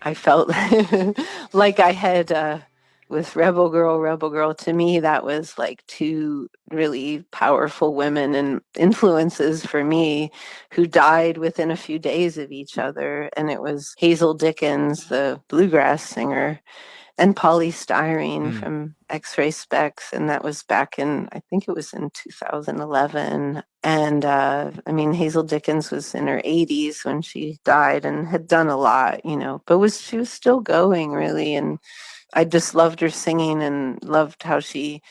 I felt like I had with Rebel Girl, to me, that was like two really powerful women and influences for me who died within a few days of each other. And it was Hazel Dickens, the bluegrass singer, and Polly Styrene from X-Ray Specs, and that was back in, I think it was in 2011. And Hazel Dickens was in her 80s when she died and had done a lot, but she was still going, really. And I just loved her singing and loved how she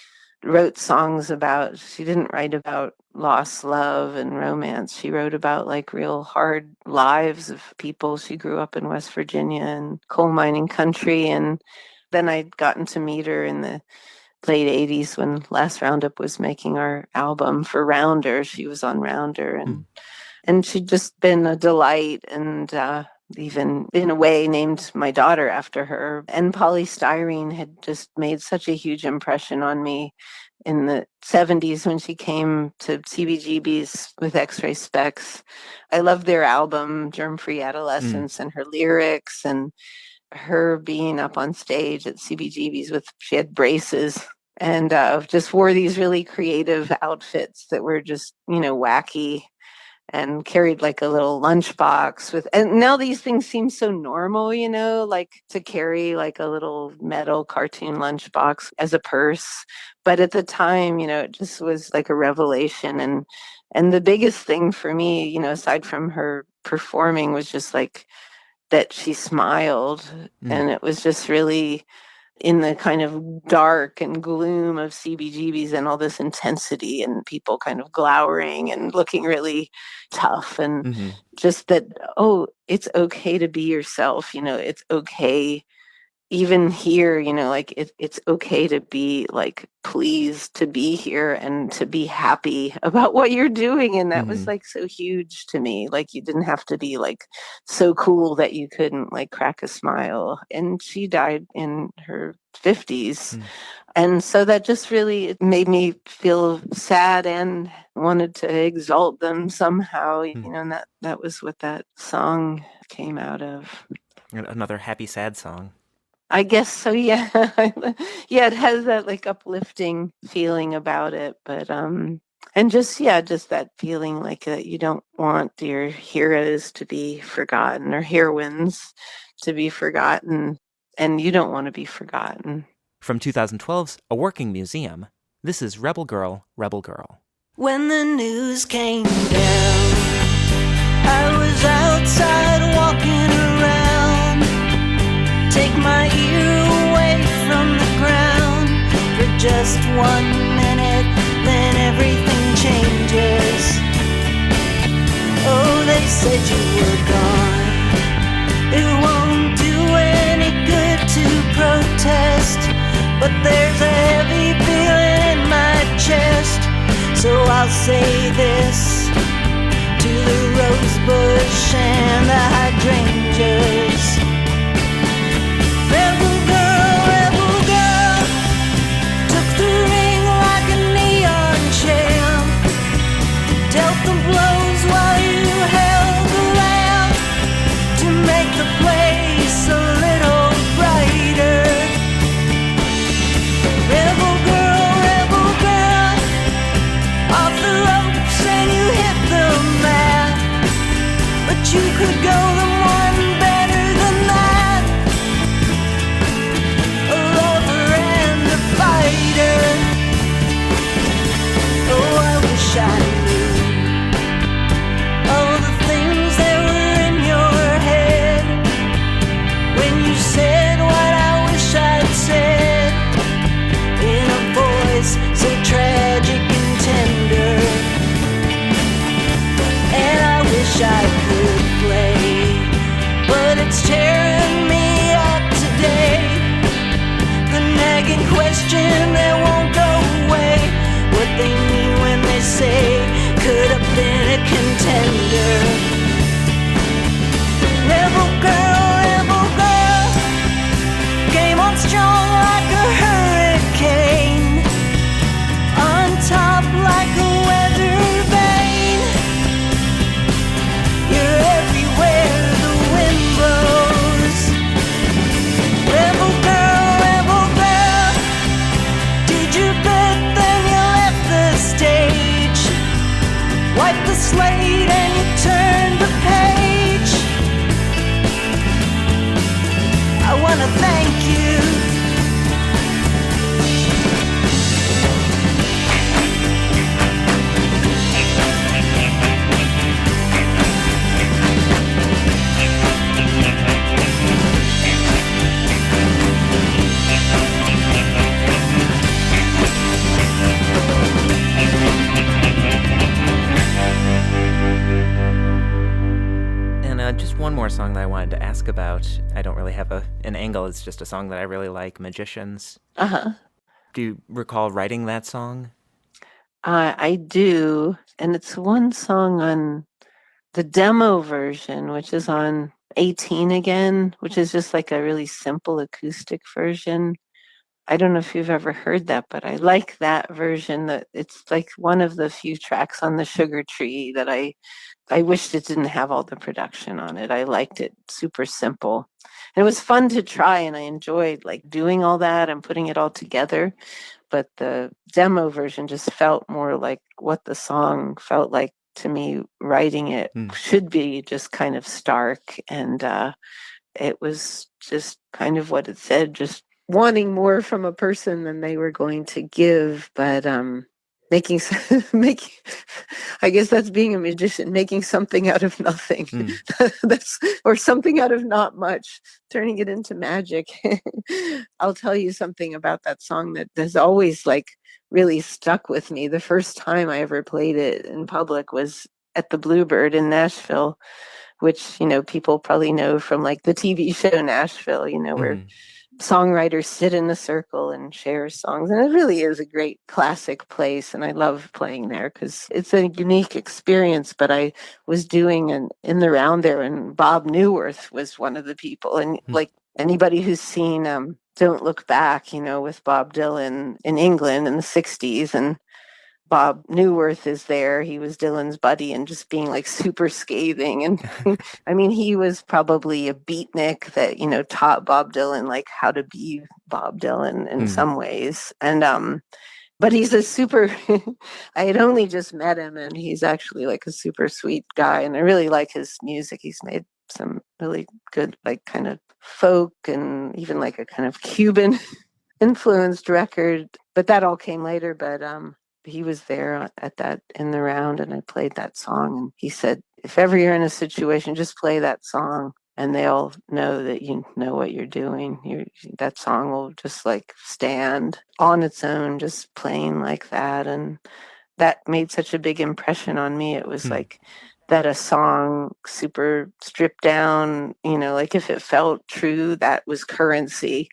wrote songs about, she didn't write about lost love and romance. She wrote about like real hard lives of people. She grew up in West Virginia and coal mining country, and then I'd gotten to meet her in the late 80s when Last Roundup was making our album for Rounder. She was on Rounder, and she'd just been a delight, and even in a way named my daughter after her. And Polly Styrene had just made such a huge impression on me in the 70s when she came to CBGB's with X-Ray Specs. I loved their album, Germ-Free Adolescence, and her lyrics, and her being up on stage at CBGB's she had braces and just wore these really creative outfits that were just, wacky, and carried like a little lunchbox and now these things seem so normal, like to carry like a little metal cartoon lunchbox as a purse. But at the time, it just was like a revelation. And the biggest thing for me, aside from her performing, was just like that she smiled. And it was just really in the kind of dark and gloom of CBGBs and all this intensity and people kind of glowering and looking really tough, and just that, oh, it's okay to be yourself, it's okay even here, like it's okay to be like pleased to be here and to be happy about what you're doing. And that was like so huge to me. Like you didn't have to be like so cool that you couldn't like crack a smile. And she died in her 50s. And so that just really made me feel sad and wanted to exalt them somehow, and that was what that song came out of. Another happy, sad song. I guess so, yeah. Yeah, it has that like uplifting feeling about it, but and just that feeling like that you don't want your heroes to be forgotten or heroines to be forgotten, and you don't want to be forgotten. From 2012's A Working Museum, this is Rebel Girl, Rebel Girl. When the news came down, I was outside walking around. Take my ear away from the ground for just 1 minute, then everything changes. Oh, they said you were gone. It won't do any good to protest, but there's a heavy feeling in my chest. So I'll say this to the rose bush and the hydrangeas. Rebel girl, took the ring like a neon champ, dealt the blows while you held the lamp to make the place a little brighter. Rebel girl, off the ropes and you hit the mat, but you could go the one better than that. A lover and a fighter. Oh, I wish I knew all the things that were in your head when you said what I wish I'd said in a voice so tragic and tender. And I wish I could play, but it's tearing me up today. The nagging question that won't go away, what they mean when they say could have been a contender. Rebel girl, came on strong like a hurricane, on top like a weather vane. You're everywhere the wind blows. Rebel girl, did you bet then you left the stage, wiped the slate and you turned the page. I wanna thank you. And just one more song that I wanted to ask about. I don't really have an angle. It's just a song that I really like, Magicians. Uh-huh. Do you recall writing that song? I do, and it's one song on the demo version, which is on 18 again, which is just like a really simple acoustic version. I don't know if you've ever heard that, but I like that version. That it's like one of the few tracks on the Sugar Tree that I wished it didn't have all the production on it. I liked it super simple. And it was fun to try, and I enjoyed like doing all that and putting it all together. but the demo version just felt more like what the song felt like to me writing it should be, just kind of stark. And it was just kind of what it said, just wanting more from a person than they were going to give, but making I guess that's being a magician, making something out of nothing. Or something out of not much, turning it into magic. I'll tell you something about that song that has always like really stuck with me. The first time I ever played it in public was at the Bluebird in Nashville, which, people probably know from like the TV show Nashville, where songwriters sit in a circle and share songs. And it really is a great classic place. And I love playing there because it's a unique experience. But I was doing in the round there, and Bob Newworth was one of the people. And like anybody who's seen Don't Look Back, with Bob Dylan in England in the 60s, and Bob Newworth is there. He was Dylan's buddy, and just being like super scathing. And I mean, he was probably a beatnik that, taught Bob Dylan like how to be Bob Dylan in some ways. And, but he's a super, I had only just met him, and he's actually like a super sweet guy. And I really like his music. He's made some really good, like kind of folk and even like a kind of Cuban influenced record, but that all came later. But, he was there at that in the round, and I played that song, and he said, if ever you're in a situation, just play that song and they'll know that you know what you're doing. That song will just like stand on its own, just playing like that. And that made such a big impression on me. It was like that a song super stripped down, like if it felt true, that was currency.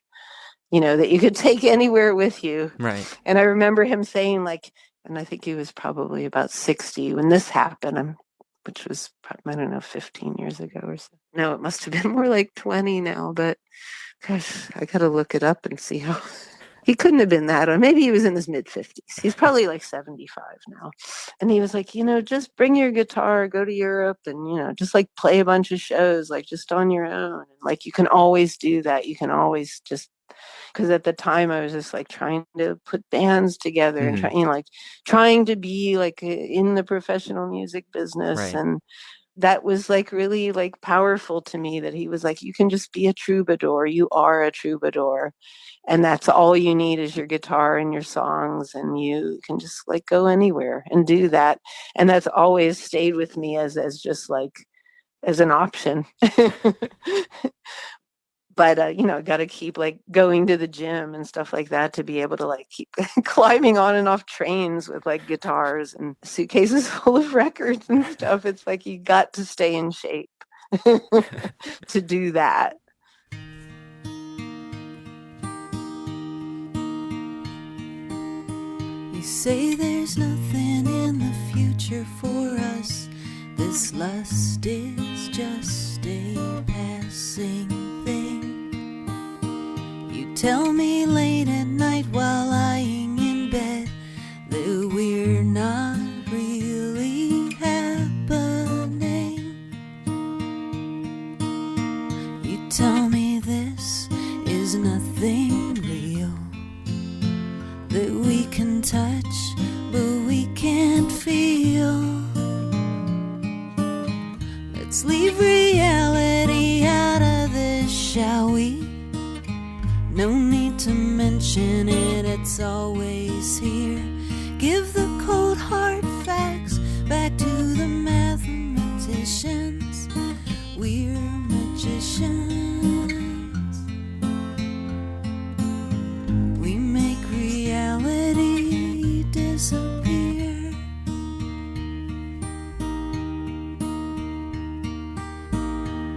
That you could take anywhere with you. Right. And I remember him saying like, and I think he was probably about 60 when this happened, which was, I don't know, 15 years ago or so. No, it must have been more like 20 now, but gosh, I got to look it up and see how. He couldn't have been that, or maybe he was in his mid-50s. He's probably like 75 now. And he was like, just bring your guitar, go to Europe, and, just like play a bunch of shows, like just on your own. And like, you can always do that. You can always just, because at the time I was just like trying to put bands together and trying to be like in the professional music business. Right. And that was like really like powerful to me, that he was like, you can just be a troubadour. You are a troubadour. And that's all you need is your guitar and your songs, and you can just like go anywhere and do that. And that's always stayed with me as just like as an option. But, got to keep like going to the gym and stuff like that to be able to like keep climbing on and off trains with like guitars and suitcases full of records and stuff. It's like you got to stay in shape to do that. You say there's nothing in the future for us. This lust is just a passing thing. You tell me late at night while lying in bed that we're not really happening. You tell me this is nothing real, that we can touch but we can't feel. Let's leave reality out of this, shall we? No need to mention it, it's always here. Give the cold hard facts back to the mathematicians. We're magicians. We make reality disappear.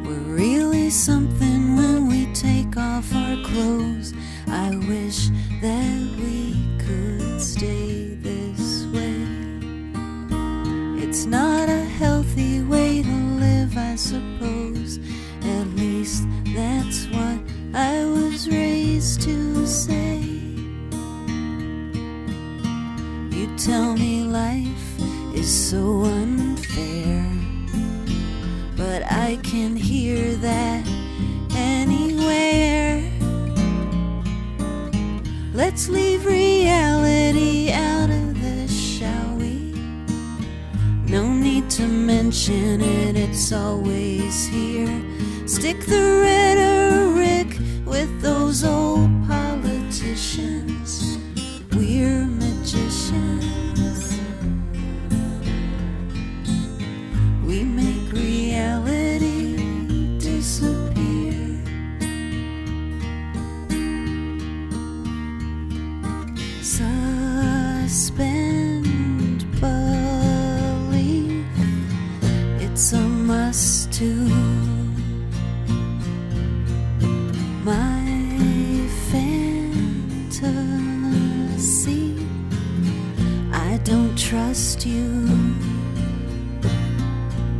We're really something when we take off our clothes. I wish that we could stay this way. It's not a healthy way to live, I suppose. At least that's what I was raised to say. You tell me life is so unfair, but I can hear that anywhere. Let's Let's leave reality out of this, shall we? No need to mention it, it's always here. Stick the rhetoric with those old politicians. We're magicians. We make reality disappear. Suspend belief, it's a must too. My fantasy, I don't trust you,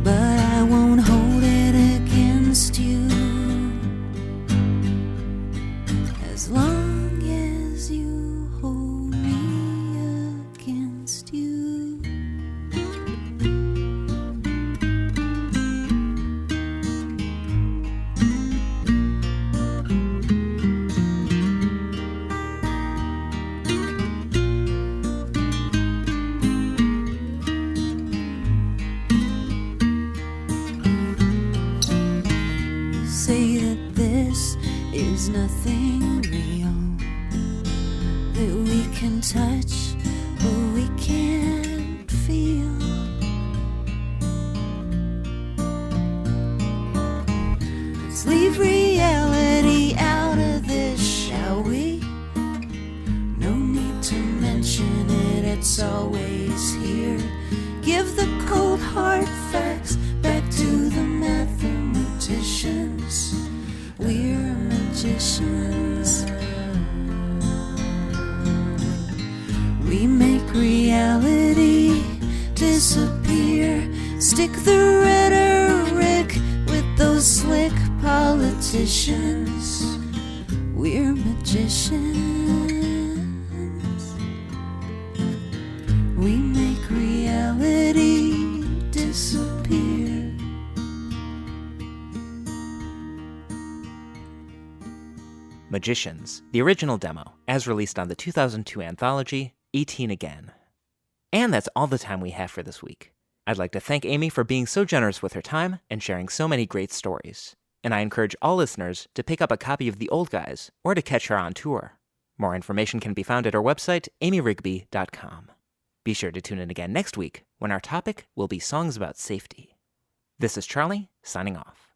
but I won't hold it against you as long as you hold me against you. Say that this is nothing real that we can touch, but we can't feel. Let's leave reality out of this, shall we? No need to mention it, it's always here. Give the cold hard facts back to the mathematicians. We're magicians. We make reality disappear. Stick the rhetoric with those slick politicians. We're magicians. We make reality disappear. Magicians, the original demo, as released on the 2002 anthology, 18 Again. And that's all the time we have for this week. I'd like to thank Amy for being so generous with her time and sharing so many great stories. And I encourage all listeners to pick up a copy of The Old Guys or to catch her on tour. More information can be found at our website, amyrigby.com. Be sure to tune in again next week when our topic will be songs about safety. This is Charlie, signing off.